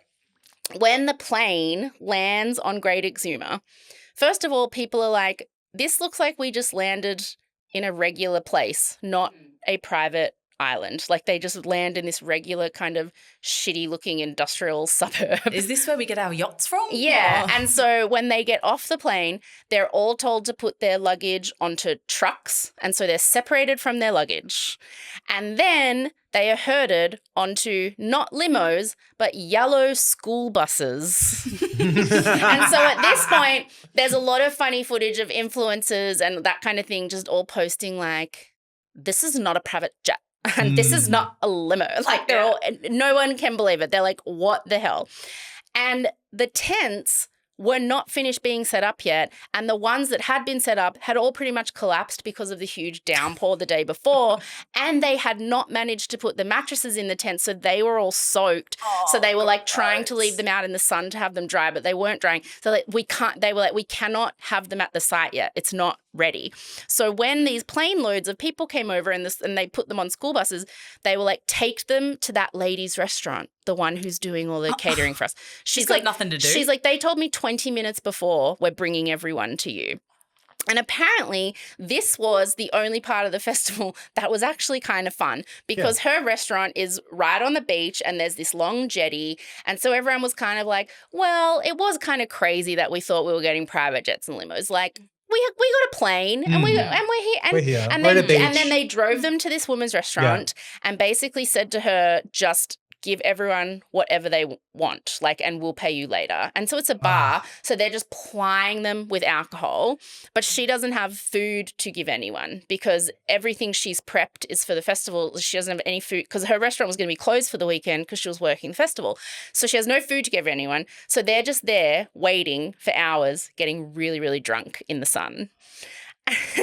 when the plane lands on Great Exuma, first of all, people are like, this looks like we just landed in a regular place, not a private island. Like they just land in this regular kind of shitty looking industrial suburb. Is this where we get our yachts from? Yeah. And so when they get off the plane, they're all told to put their luggage onto trucks. And so they're separated from their luggage. And then they are herded onto not limos, but yellow school buses. And so at this point, there's a lot of funny footage of influencers and that kind of thing just all posting like, this is not a private jet. And this is not a limo. Like they're all, no one can believe it. They're like, what the hell? And the tents were not finished being set up yet. And the ones that had been set up had all pretty much collapsed because of the huge downpour the day before. And they had not managed to put the mattresses in the tent. So they were all soaked. So they were like trying to leave them out in the sun to have them dry, but they weren't drying. So like, they were like, we cannot have them at the site yet. It's not ready. So when these plane loads of people came over and they put them on school buses, they were like, take them to that lady's restaurant, the one who's doing all the catering for us. She's got nothing to do. She's like, they told me 20 minutes before we're bringing everyone to you. And apparently this was the only part of the festival that was actually kind of fun because her restaurant is right on the beach and there's this long jetty. And so everyone was kind of like, well, it was kind of crazy that we thought we were getting private jets and limos. Like, we got a plane and we're here. And then they drove them to this woman's restaurant and basically said to her, just give everyone whatever they want, like, and we'll pay you later. And so it's a bar, so they're just plying them with alcohol, but she doesn't have food to give anyone because everything she's prepped is for the festival. She doesn't have any food because her restaurant was going to be closed for the weekend because she was working the festival. So she has no food to give anyone. So they're just there waiting for hours, getting really, really drunk in the sun.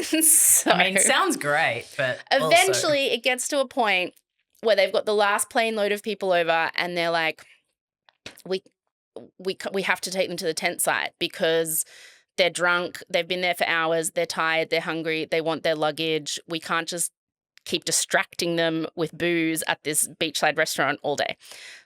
So, I mean, sounds great, but eventually it gets to a point where they've got the last plane load of people over and they're like, we have to take them to the tent site because they're drunk, they've been there for hours, they're tired, they're hungry, they want their luggage. We can't just keep distracting them with booze at this beachside restaurant all day.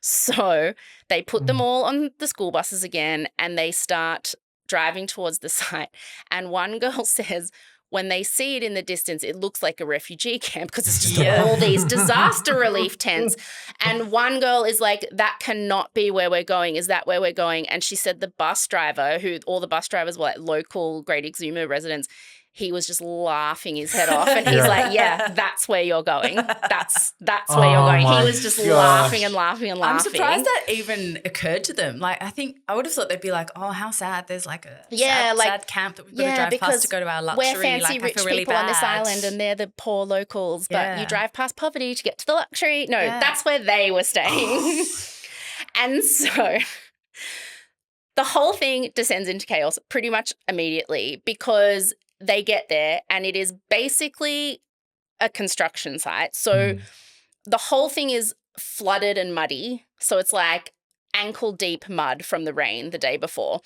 So they put them all on the school buses again and they start driving towards the site. And one girl says, when they see it in the distance, it looks like a refugee camp because it's just all these disaster relief tents. And one girl is like, that cannot be where we're going. Is that where we're going? And she said the bus driver, who all the bus drivers were like local Great Exuma residents, he was just laughing his head off. And he's like, yeah, that's where you're going. That's where you're going. He was just laughing and laughing and laughing. I'm surprised that even occurred to them. Like, I think I would have thought they'd be like, oh, how sad. There's like a sad camp that we've got to drive past to go to our luxury. We're fancy rich really people on this island and they're the poor locals. But you drive past poverty to get to the luxury. No, that's where they were staying. And so the whole thing descends into chaos pretty much immediately because they get there and it is basically a construction site. So the whole thing is flooded and muddy. So it's like ankle deep mud from the rain the day before.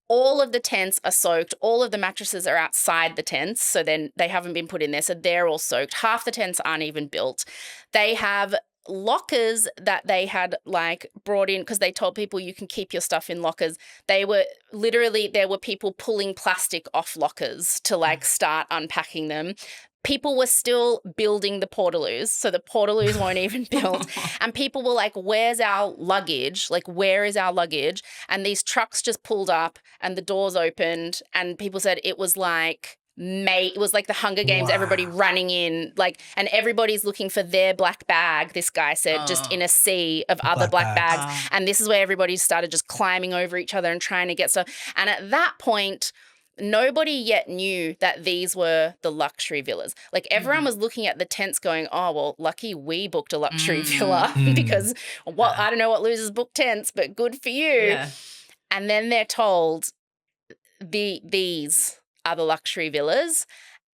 All of the tents are soaked. All of the mattresses are outside the tents. So then they haven't been put in there. So they're all soaked. Half the tents aren't even built. They have lockers that they had like brought in because they told people you can keep your stuff in lockers. They were literally, there were people pulling plastic off lockers to like start unpacking them. People were still building the portaloos. So the portaloos weren't even built. And people were like, where's our luggage? Like, where is our luggage? And these trucks just pulled up and the doors opened and people said it was like it was like the Hunger Games, everybody running in, like, and everybody's looking for their black bag, this guy said, just in a sea of other black bags. And this is where everybody started just climbing over each other and trying to get stuff. And at that point, nobody yet knew that these were the luxury villas. Like, everyone was looking at the tents going, oh, well, lucky we booked a luxury villa because I don't know what losers book tents, but good for you. Yeah. And then they're told these are the luxury villas.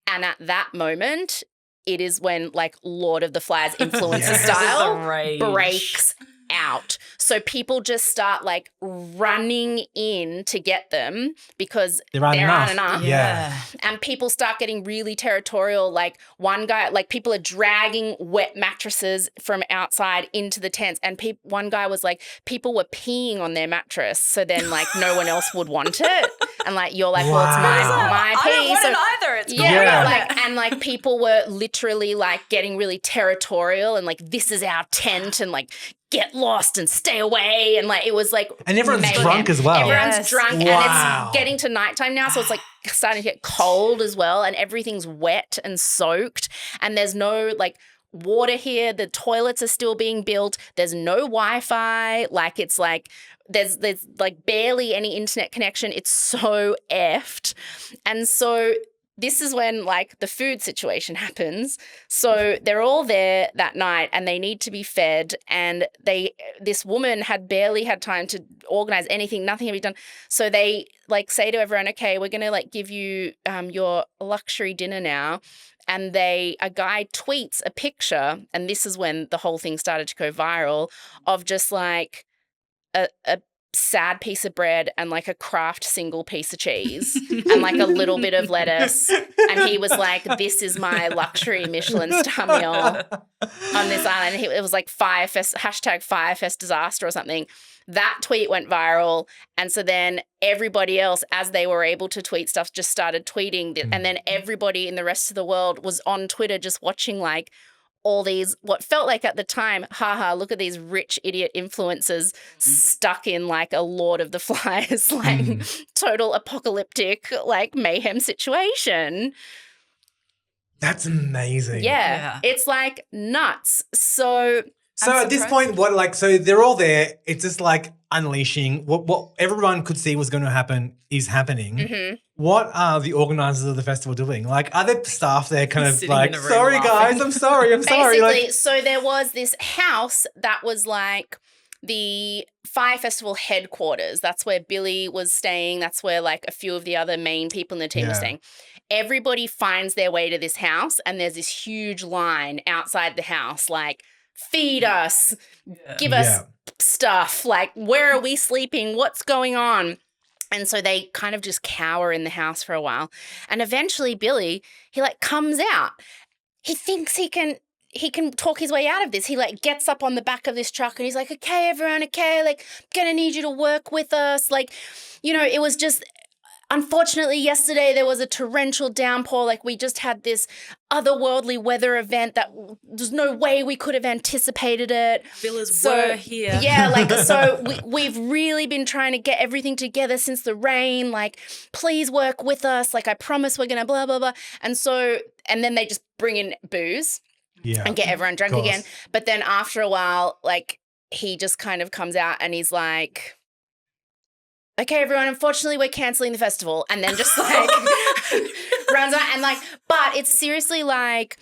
And at that moment, it is when, like, Lord of the Flies influencer style breaks out. So people just start, like, running in to get them because there aren't enough. Yeah. And people start getting really territorial. Like, one guy, like, people are dragging wet mattresses from outside into the tents. And one guy was like, people were peeing on their mattress. So then, like, no one else would want it. And, like, you're like, well, it's my pee. I don't want it either. It's like, people were literally, like, getting really territorial and, like, this is our tent and, like, get lost and stay away. And, like, it was like, and everyone's drunk as well. Everyone's drunk and it's getting to nighttime now. So it's like starting to get cold as well. And everything's wet and soaked. And there's no, like, water here. The toilets are still being built. There's no Wi-Fi. Like, it's like, there's like barely any internet connection. It's so effed. And so this is when, like, the food situation happens. So they're all there that night and they need to be fed, and this woman had barely had time to organize anything. Nothing had been done. So they, like, say to everyone, okay, we're going to, like, give you your luxury dinner now. And a guy tweets a picture, and this is when the whole thing started to go viral, of just, like, a sad piece of bread and, like, a Kraft single piece of cheese and, like, a little bit of lettuce. And he was like, this is my luxury Michelin star meal on this island. It was like #Firefest disaster or something. That tweet went viral. And so then everybody else, as they were able to tweet stuff, just started tweeting. And then everybody in the rest of the world was on Twitter just watching, like, all these, what felt like at the time, look at these rich idiot influencers stuck in, like, a Lord of the Flies, like, total apocalyptic, like, mayhem situation. That's amazing. Yeah. It's, like, nuts. So at this point, so they're all there. It's just, like, unleashing. What everyone could see was going to happen is happening. Mm-hmm. What are the organisers of the festival doing? Like, are there staff there kind of like, sorry guys, I'm sorry. Basically, like, so there was this house that was like the Fyre Festival headquarters. That's where Billy was staying. That's where, like, a few of the other main people in the team were staying. Everybody finds their way to this house, and there's this huge line outside the house, like, feed us, give us stuff, like, where are we sleeping? What's going on? And so they kind of just cower in the house for a while. And eventually Billy, he, like, comes out. He thinks he can talk his way out of this. He, like, gets up on the back of this truck and he's like, okay, everyone, okay, like, gonna need you to work with us. Like, you know, it was just, unfortunately, yesterday there was a torrential downpour. Like, we just had this otherworldly weather event that there's no way we could have anticipated it. Villas were here. Yeah, like, so we've really been trying to get everything together since the rain. Like, please work with us. Like, I promise we're going to blah, blah, blah. And then they just bring in booze and get everyone drunk again. But then after a while, like, he just kind of comes out and he's like, okay, everyone, unfortunately, we're canceling the festival. And then just, like, runs out. And, like, but it's seriously, like,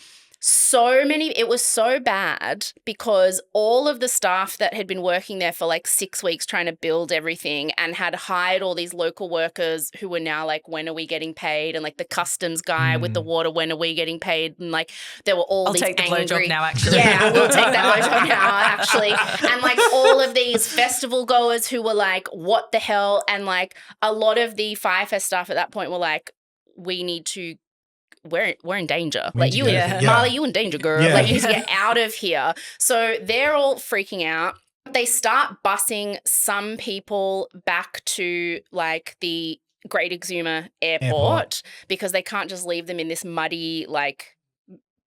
it was so bad because all of the staff that had been working there for, like, 6 weeks trying to build everything and had hired all these local workers who were now like, when are we getting paid? And, like, the customs guy with the water, when are we getting paid? And, like, there were all these I'll take the angry blowjob now, actually. Yeah, we'll take that blowjob now, actually. And, like, all of these festival goers who were like, what the hell? And, like, a lot of the Firefest staff at that point were like, we're in danger. Like, Marley, you in danger, girl. Yeah. Like, you need to get out of here. So they're all freaking out. They start busing some people back to, like, the Great Exuma Airport because they can't just leave them in this muddy, like,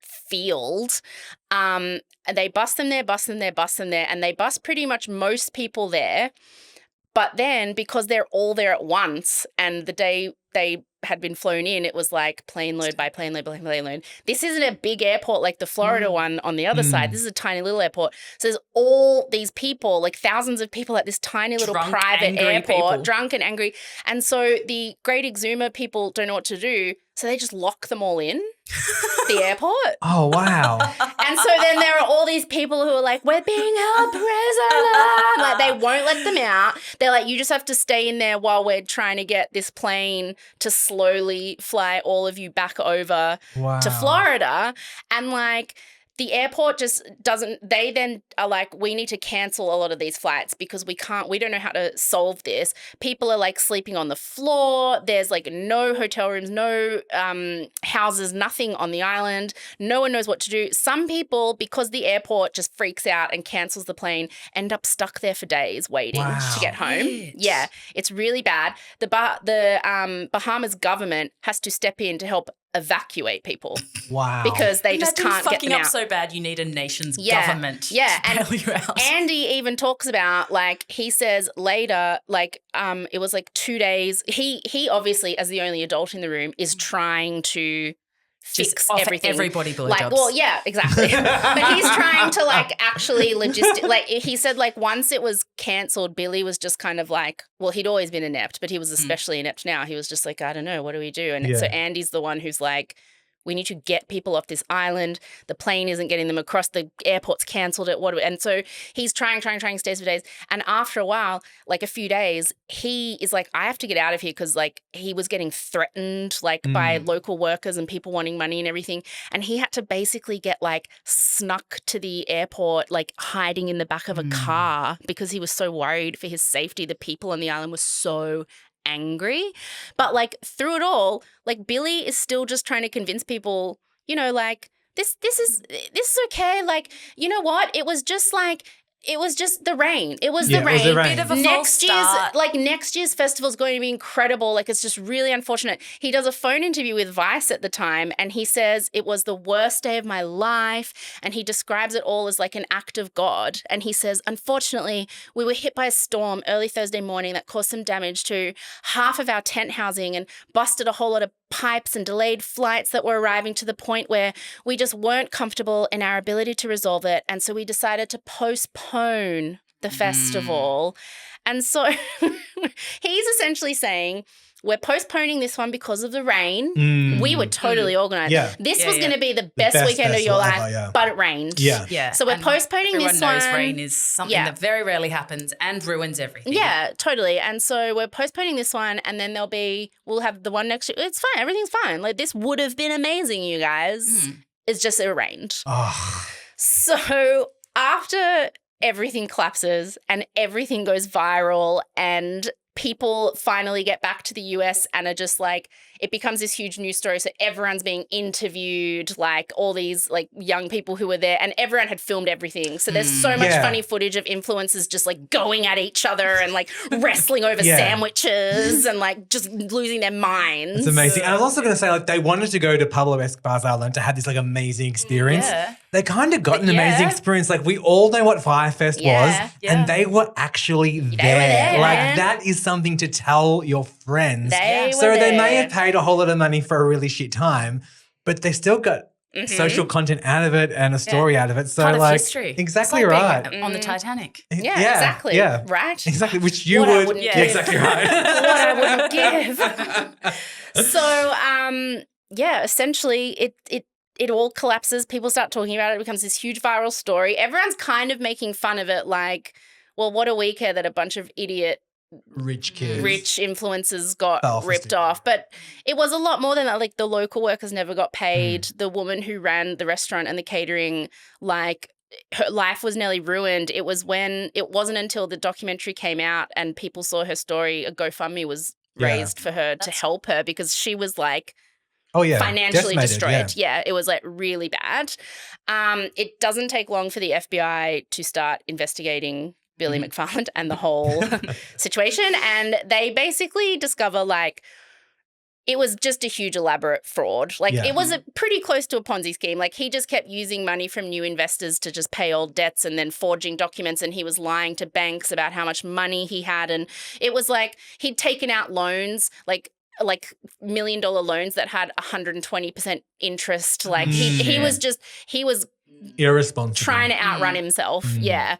field. And they bus them there, and they bus pretty much most people there. But then, because they're all there at once and the day they had been flown in, it was like plane load by plane load by plane load. This isn't a big airport like the Florida one on the other side. This is a tiny little airport. So there's all these people, like thousands of people at this tiny little private airport, drunk and angry. And so the Great Exuma people don't know what to do. So they just lock them all in the airport. Oh, wow. And so then there are all these people who are like, we're being held prisoner. Like they won't let them out. They're like, you just have to stay in there while we're trying to get this plane to slowly fly all of you back over to Florida. And like the airport just doesn't, they then are like, we need to cancel a lot of these flights because we don't know how to solve this. People are like sleeping on the floor. There's like no hotel rooms, no houses, nothing on the island. No one knows what to do. Some people, because the airport just freaks out and cancels the plane, end up stuck there for days waiting to get home. Yeah, it's really bad. The Bahamas government has to step in to help evacuate people. Wow. Because they just can't get them out. Fucking up so bad you need a nation's government to bail you out. Andy even talks about, like, he says later, like, it was like 2 days. He obviously, as the only adult in the room, is trying to fix everything. Everybody blowjobs. Like, well, yeah, exactly. But he's trying to like actually like he said like once it was cancelled, Billy was just kind of like, well, he'd always been inept, but he was especially inept now. He was just like, I don't know, what do we do? And so Andy's the one who's like, we need to get people off this island. The plane isn't getting them across. The airport's cancelled it. And so he's trying, stays for days. And after a while, like a few days, he is like, I have to get out of here because like he was getting threatened like by local workers and people wanting money and everything. And he had to basically get like snuck to the airport, like hiding in the back of a car because he was so worried for his safety. The people on the island were so angry. But like through it all, like Billy is still just trying to convince people, you know, like this is okay. Like, you know what? It was just the rain. It was the rain. Bit of a false start. Next year's festival is going to be incredible. Like, it's just really unfortunate. He does a phone interview with Vice at the time and he says it was the worst day of my life and he describes it all as like an act of God. And he says, unfortunately, we were hit by a storm early Thursday morning that caused some damage to half of our tent housing and busted a whole lot of pipes and delayed flights that were arriving to the point where we just weren't comfortable in our ability to resolve it. And so we decided to postpone the festival. And so he's essentially saying, we're postponing this one because of the rain. We were totally organised. Yeah. This was going to be the best weekend of your life, but it rained. Yeah. So we're postponing this one. Everyone knows rain is something that very rarely happens and ruins everything. Yeah, totally. And so we're postponing this one and then we'll have the one next year. It's fine. Everything's fine. Like this would have been amazing, you guys. It's just it rained. Oh. So after everything collapses and everything goes viral and people finally get back to the US and are just like, it becomes this huge news story. So everyone's being interviewed, like all these like young people who were there and everyone had filmed everything. So there's so much funny footage of influencers just like going at each other and like wrestling over sandwiches and like just losing their minds. It's amazing. And I was also going to say like they wanted to go to Pablo Escobar's island to have this like amazing experience. Yeah. They kind of got an amazing experience. Like we all know what Fyre Fest was and they were actually there. Like that is something to tell your friends. They may have paid a whole lot of money for a really shit time, but they still got social content out of it and a story out of it. So part like of history. Exactly right. On the Titanic. Yeah, exactly. Yeah. Right. Exactly. Which you would. Yeah, exactly right. What I wouldn't give. So essentially it all collapses. People start talking about it. It becomes this huge viral story. Everyone's kind of making fun of it like, well, what do we care that a bunch of idiot rich influencers got ripped off. But it was a lot more than that. Like the local workers never got paid. The woman who ran the restaurant and the catering, like her life was nearly ruined. It wasn't until the documentary came out and people saw her story, a GoFundMe was raised for her to help her because she was like financially destroyed. Yeah, it was like really bad. It doesn't take long for the FBI to start investigating Billy McFarland and the whole situation. And they basically discover like it was just a huge elaborate fraud. Like it was pretty close to a Ponzi scheme. Like he just kept using money from new investors to just pay old debts and then forging documents and he was lying to banks about how much money he had. And it was like he'd taken out loans like like $1 million loans that had 120% interest. Like he was irresponsible, trying to outrun himself. Yeah.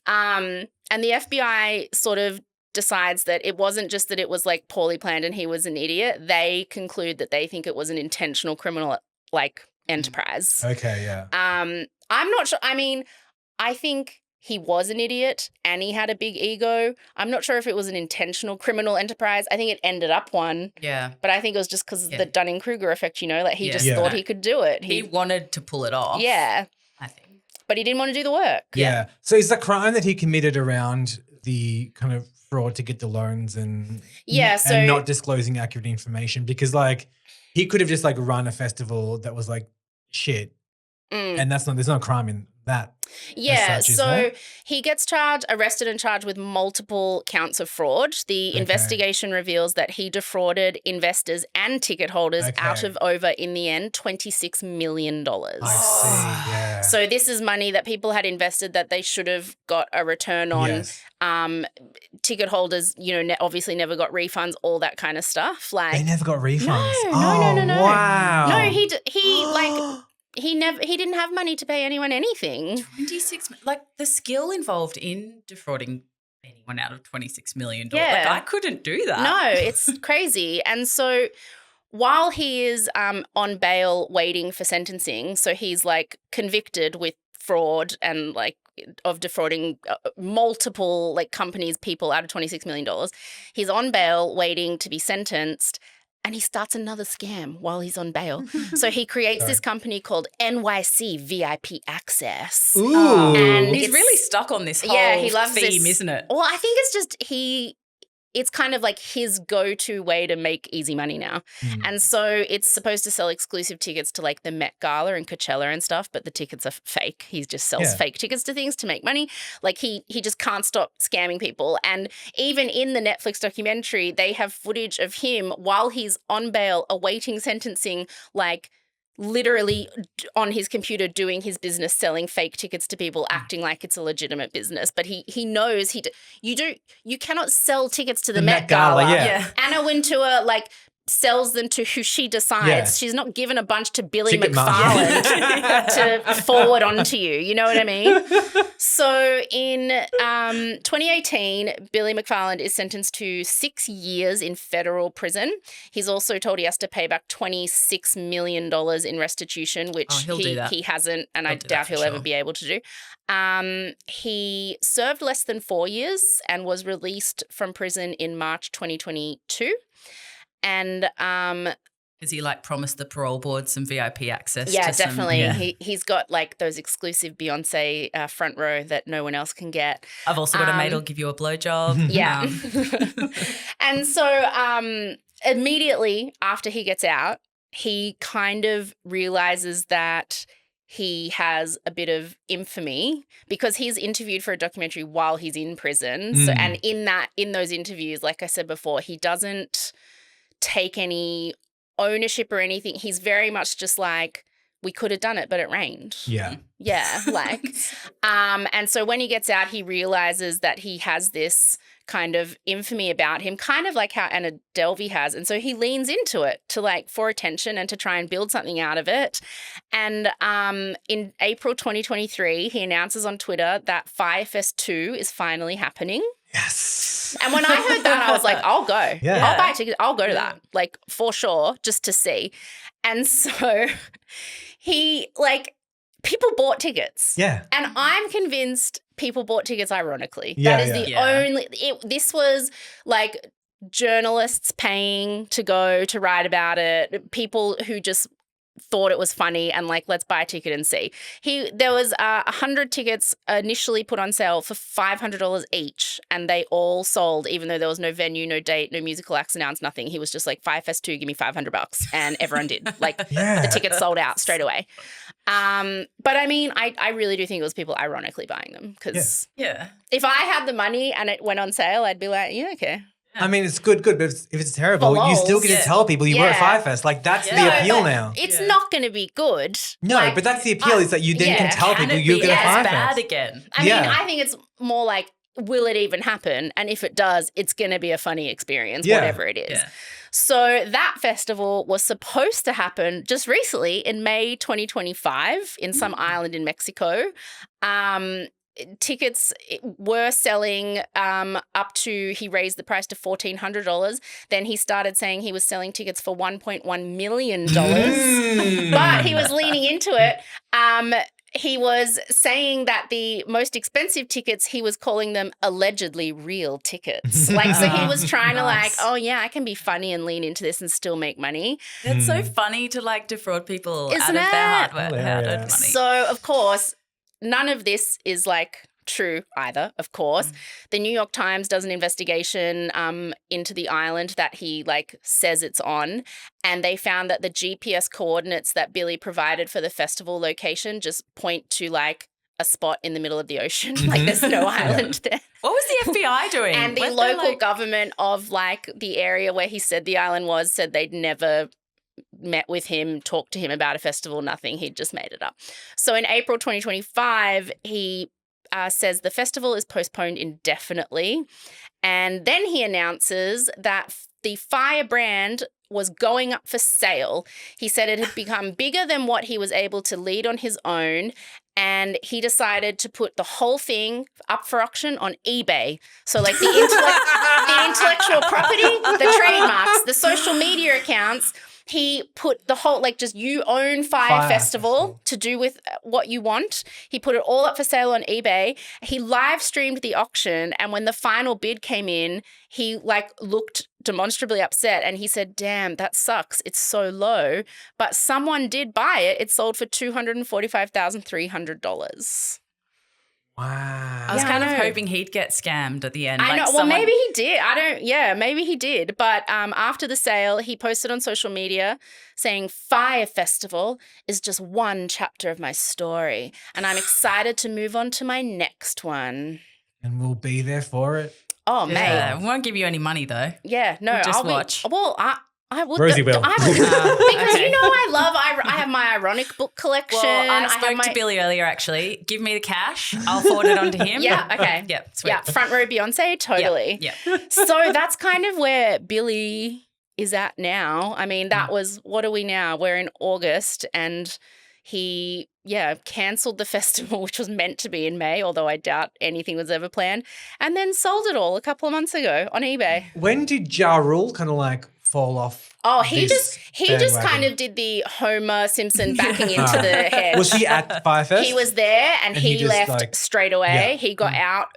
And the FBI sort of decides that it wasn't just that it was like poorly planned and he was an idiot. They conclude that they think it was an intentional criminal like enterprise. Okay, yeah. I'm not sure. I mean, I think he was an idiot and he had a big ego. I'm not sure if it was an intentional criminal enterprise. I think it ended up one. Yeah. But I think it was just because of the Dunning-Kruger effect, you know, like he just thought he could do it. He wanted to pull it off. Yeah. I think. But he didn't want to do the work. Yeah. So is the crime that he committed around the kind of fraud to get the loans and not disclosing accurate information? Because like he could have just like run a festival that was like shit. And there's no crime in that. Yeah, such, so he gets arrested and charged with multiple counts of fraud. The investigation reveals that he defrauded investors and ticket holders out of over, in the end, $26 million. I see, yeah. So this is money that people had invested that they should have got a return on. Yes. Ticket holders, you know, obviously never got refunds, all that kind of stuff. Like they never got refunds? No. Wow. No, he like... He didn't have money to pay anyone anything. 26, like the skill involved in defrauding anyone out of $26 million. Yeah. Like I couldn't do that. No, it's crazy. And so while he is on bail waiting for sentencing, so he's like convicted with fraud and like of defrauding multiple like companies, people out of $26 million. He's on bail waiting to be sentenced. And he starts another scam while he's on bail. So he creates this company called NYC VIP Access. Ooh. And he's really stuck on this whole he loves theme, this, isn't it? Well, I think it's just it's kind of like his go-to way to make easy money now. And so it's supposed to sell exclusive tickets to like the Met Gala and Coachella and stuff, but the tickets are fake. He just sells fake tickets to things to make money. Like he just can't stop scamming people. And even in the Netflix documentary, they have footage of him while he's on bail awaiting sentencing, like literally on his computer doing his business, selling fake tickets to people, acting like it's a legitimate business. But he knows you cannot sell tickets to the Met Gala. Anna Wintour like sells them to who she decides. Yeah. She's not given a bunch to Billy McFarland to forward on to you. You know what I mean? So in 2018, Billy McFarland is sentenced to 6 years in federal prison. He's also told he has to pay back $26 million in restitution, which he hasn't, and I doubt he'll ever be able to do. He served less than 4 years and was released from prison in March 2022. And has he like promised the parole board some VIP access? Yeah, definitely. He's got like those exclusive Beyonce front row that no one else can get. I've also got a mate who'll give you a blowjob. Yeah. And so immediately after he gets out, he kind of realizes that he has a bit of infamy because he's interviewed for a documentary while he's in prison. So, and in those interviews, like I said before, he doesn't take any ownership or anything. He's very much just like, we could have done it, but it rained. Yeah. Yeah, like, and so when he gets out, he realizes that he has this kind of infamy about him, kind of like how Anna Delvey has. And so he leans into it to like for attention and to try and build something out of it. And in April 2023, he announces on Twitter that Fyre Fest 2 is finally happening. Yes. And when I heard that, I was like, I'll go. Yeah. I'll buy a ticket. I'll go to that, like for sure, just to see. And so people bought tickets. Yeah. And I'm convinced people bought tickets ironically. Yeah, that is the only, this was like journalists paying to go to write about it, people who just thought it was funny and like, let's buy a ticket and see. There was 100 tickets initially put on sale for $500 each, and they all sold, even though there was no venue, no date, no musical acts announced, nothing. He was just like, Fyre Fest 2, give me $500, and everyone did. Like the tickets sold out straight away. But I mean, I really do think it was people ironically buying them because if I had the money and it went on sale, I'd be like, yeah, okay. I mean, it's good, but if it's terrible, you still get to tell people you were at Fyre Fest. Like, that's the appeal now. It's not going to be good. No, like, but that's the appeal is that you then can tell people you're going to Fyre Fest. Bad again. I mean, I think it's more like, will it even happen? And if it does, it's going to be a funny experience, whatever it is. Yeah. So that festival was supposed to happen just recently in May 2025 in some island in Mexico. Tickets were selling up to, he raised the price to $1,400. Then he started saying he was selling tickets for $1.1 million. But he was leaning into it. He was saying that the most expensive tickets, he was calling them allegedly real tickets. So he was trying to oh yeah, I can be funny and lean into this and still make money. It's so funny to defraud people out of their hard-earned money. So of course, none of this is true either, of course. The New York Times does an investigation into the island that he says it's on, and they found that the GPS coordinates that Billy provided for the festival location just point to a spot in the middle of the ocean. There's no island there. What was the FBI doing? And the local government of the area where he said the island was said they'd never met with him, talked to him about a festival, nothing. He'd just made it up. So in April 2025, he says the festival is postponed indefinitely. And then he announces that the Fyre brand was going up for sale. He said it had become bigger than what he was able to lead on his own. And he decided to put the whole thing up for auction on eBay. So the intellectual property, the trademarks, the social media accounts, he put the whole, just you own Fyre Festival to do with what you want. He put it all up for sale on eBay. He live streamed the auction. And when the final bid came in, he looked demonstrably upset and he said, damn, that sucks. It's so low. But someone did buy it. It sold for $245,300. Wow. I was kind of hoping he'd get scammed at the end. I know. Well, maybe he did. Maybe he did. But after the sale, he posted on social media saying, Fyre Festival is just one chapter of my story, and I'm excited to move on to my next one. And we'll be there for it. Oh, mate. We won't give you any money, though. Yeah, no. We'll just watch. I would. Rosie will. I would because I have my ironic book collection. Well, I spoke to Billy earlier, actually. Give me the cash. I'll forward it on to him. Yeah, okay. Yeah, sweet. Yeah, front row Beyonce, totally. Yeah. So that's kind of where Billy is at now. I mean, that was, what are we now? We're in August, and he, cancelled the festival, which was meant to be in May, although I doubt anything was ever planned, and then sold it all a couple of months ago on eBay. When did Ja Rule kind of fall off? Oh, he just kind of did the Homer Simpson backing into the hedge. Was he at Fyre Fest? He was there and he left straight away. Yeah. He got out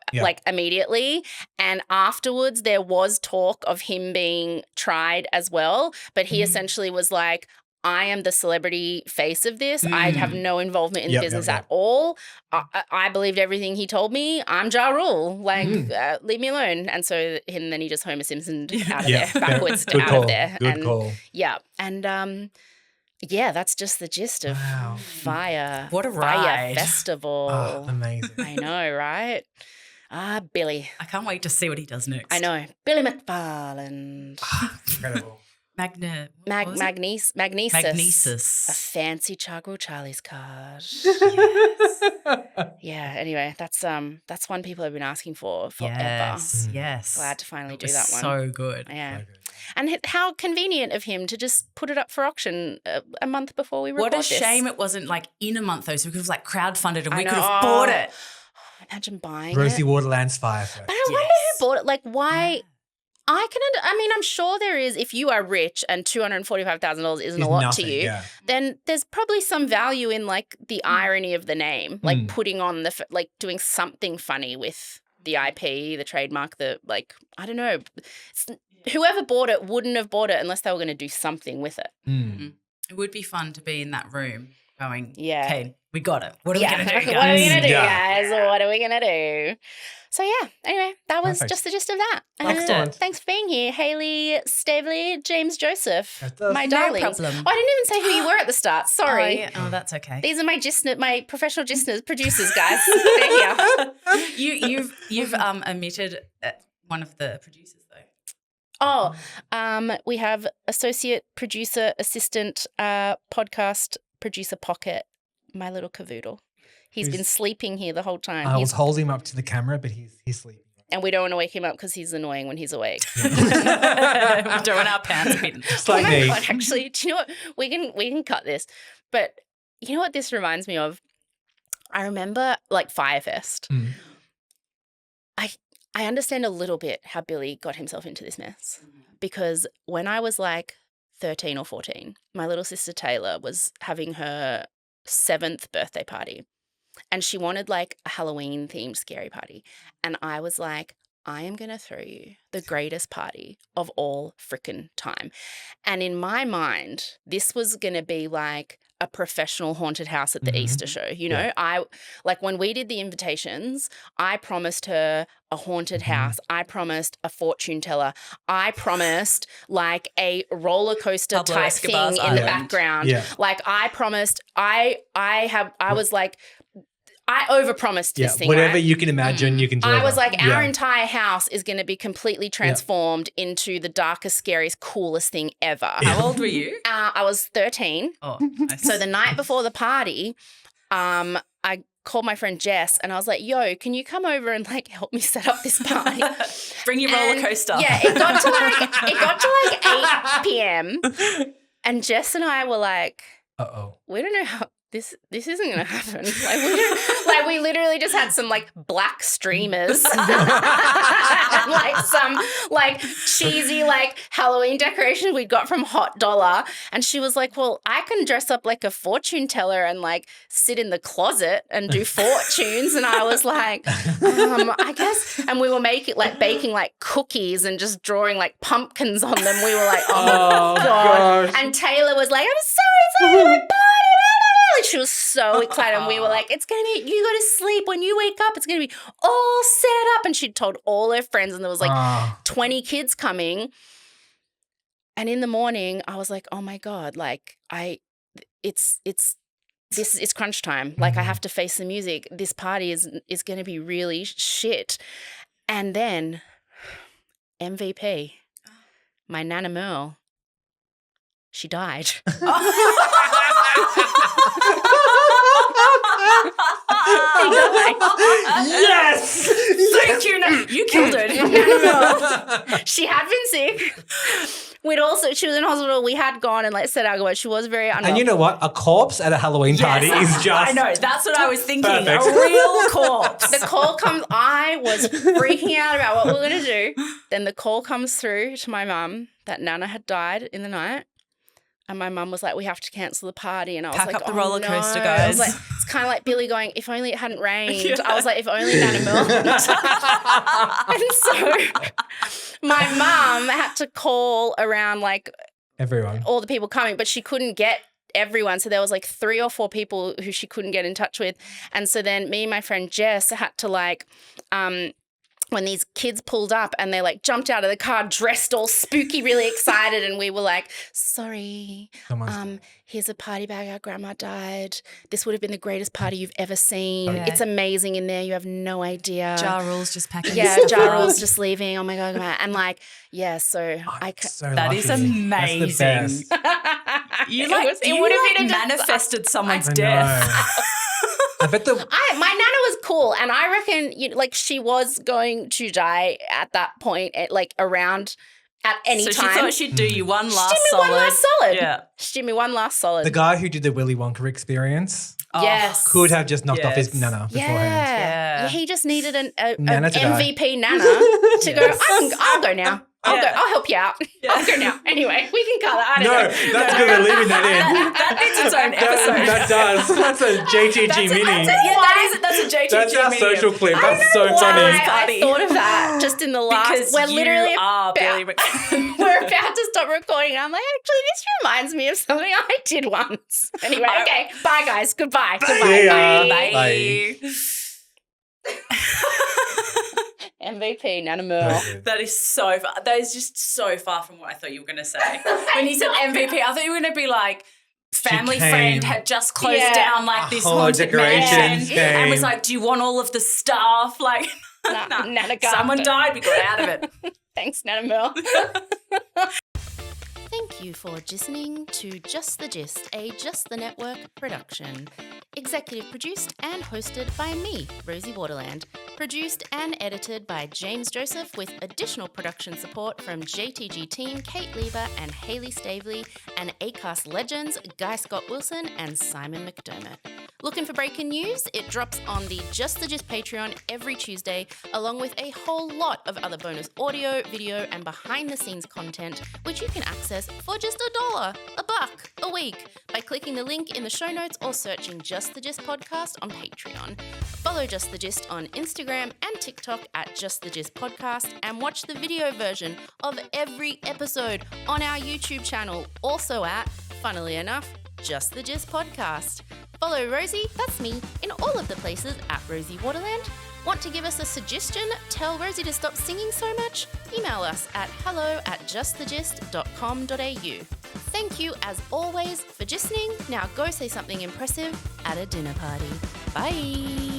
immediately, and afterwards there was talk of him being tried as well, but he essentially was like, I am the celebrity face of this. I have no involvement in the business at all. I believed everything he told me. I'm Ja Rule. Leave me alone. And so then he just Homer Simpsoned out of there, backwards out of there. Good call. Yeah. And that's just the gist of Fyre. What a Fyre ride. Festival. Oh, amazing. I know, right? Billy. I can't wait to see what he does next. I know. Billy McFarland. Incredible. Magnesis. Magnesis. A fancy Chagro Charlie's card. Yeah, anyway, that's one people have been asking for forever. Yes. Glad to finally do that one. So good. Yeah. So good. And how convenient of him to just put it up for auction a month before we record this. What a shame it wasn't in a month though, so we could have crowdfunded and we could have bought it. Imagine buying Rosie it. Waterland's Fyre Fest. But I wonder who bought it. Why... Yeah. I'm sure there is, if you are rich and $245,000 isn't a lot nothing, to you, then there's probably some value in the irony of the name, putting on doing something funny with the IP, the trademark, I don't know. Whoever bought it wouldn't have bought it unless they were going to do something with it. Mm. It would be fun to be in that room going, okay, we got it. What are we going to do, guys? What are we going to do, guys? What are we going to do? So, anyway, that was just the gist of that. Thanks for being here, Hayley, Stavely, James Joseph, my darlings. No problem. Oh, I didn't even say who you were at the start. Sorry. Oh, that's okay. These are my professional producers, guys. They're here. You've omitted one of the producers, Oh, though. we have associate producer, assistant, podcast producer Pocket, my little cavoodle. He's been sleeping here the whole time. I was holding him up to the camera, but he's sleeping. And we don't want to wake him up because he's annoying when he's awake. We don't want our pants beaten. It's like me. God, actually, do you know what? We can cut this. But you know what this reminds me of? I remember like Fyre Fest. I understand a little bit how Billy got himself into this mess because when I was like 13 or 14, my little sister Taylor was having her 7th birthday party and she wanted like a Halloween themed scary party. And I was like, I am going to throw you the greatest party of all frickin' time. And in my mind, this was going to be like a professional haunted house at the Easter show. You know, I like when we did the invitations, I promised her a haunted house. I promised a fortune teller. I promised like a roller coaster Pablo type Escobar's thing in the background. Yeah. Like I promised, I was like, I overpromised this thing. Whatever right? you can imagine, you can do. I was like, our entire house is going to be completely transformed into the darkest, scariest, coolest thing ever. How old were you? I was 13. Oh, nice. So the night before the party, I called my friend Jess and I was like, yo, can you come over and like help me set up this party? Bring your roller coaster. Yeah, it got to like 8 p.m. And Jess and I were like, we don't know how this isn't going to happen. Like we literally just had some like black streamers and like some like cheesy like Halloween decorations we got from Hot Dollar. And she was like, well, I can dress up like a fortune teller and like sit in the closet and do fortunes. And I was like, I guess. And we were baking like cookies and just drawing like pumpkins on them. We were like, oh God. And Taylor was like, I'm so excited about party. She was so excited and we were like, it's going to be, you go to sleep. When you wake up, it's going to be all set up. And she'd told all her friends and there was like 20 kids coming. And in the morning, I was like, oh my God, like it's crunch time. Like I have to face the music. This party is going to be really shit. And then MVP, my Nana Merle, she died. Yes! Thank you. No, you killed it. She had been sick. She was in hospital. We had gone and like said our goodbyes. She was very unwell. And you know what? A corpse at a Halloween party is just. I know. That's what I was thinking. Perfect. A real corpse. The call comes. I was freaking out about what we were going to do. Then the call comes through to my mum that Nana had died in the night. And my mum was like, we have to cancel the party. And I was Pack like, up the roller coaster, I guys. was like, it's kind of like Billy going, if only it hadn't rained. I was like, if only Nana Merle. And so my mum had to call around like everyone, all the people coming, but she couldn't get everyone. So there was like 3 or 4 people who she couldn't get in touch with. And so then me and my friend Jess had to like, when these kids pulled up and they like jumped out of the car dressed all spooky, really excited, and we were like, sorry, here's a party bag. Our grandma died. This would have been the greatest party you've ever seen. Yeah. It's amazing in there. You have no idea. Ja Rule's just packing. Yeah, Ja Rule's just leaving. Oh my God. And like, yeah, so that is amazing. That's the best. You manifested someone's death. I bet my Nana was cool, and I reckon like she was going to die at that point, at around at any time. So she thought she'd do you one last solid. Yeah, she did me one last solid. The guy who did the Willy Wonka experience, yes, could have just knocked off his Nana beforehand. Yeah, he just needed an Nana MVP Nana to go. I'll go now. I'll go. I'll help you out. Yeah. I'll go now. Anyway, we can cut that. That's good. We're leaving that in. That needs its own episode. That does. That's a JTG mini. That's a JTG That's our mini. social clip. That's so funny. I thought of that just in the last. Because we're literally Billy we're about to stop recording. I'm like, actually, this reminds me of something I did once. Anyway, okay. Bye, guys. Goodbye. Bye. MVP, Nana Merle. That is so far. That is just so far from what I thought you were going to say. When you said MVP, I thought you were going to be like, family friend had just closed down like this haunted mansion and was like, do you want all of the stuff? Like, Nana someone died, we got out of it. Thanks, Nana Merle. Thank you for listening to Just the Gist, a Just the Network production. Executive produced and hosted by me, Rosie Waterland. Produced and edited by James Joseph with additional production support from JTG team Kate Lieber and Hayley Stavely and Acast legends Guy Scott Wilson and Simon McDermott. Looking for breaking news? It drops on the Just the Gist Patreon every Tuesday, along with a whole lot of other bonus audio, video, and behind-the-scenes content, which you can access for just $1, $1 a week by clicking the link in the show notes or searching Just the Gist Podcast on Patreon. Follow Just the Gist on Instagram and TikTok at Just the Gist Podcast, and watch the video version of every episode on our YouTube channel, also at, funnily enough, Just the Gist Podcast. Follow Rosie, that's me, in all of the places at Rosie Waterland. Want to give us a suggestion? Tell Rosie to stop singing so much? Email us at hello@justthegist.com.au. Thank you, as always, for listening. Now go say something impressive at a dinner party. Bye.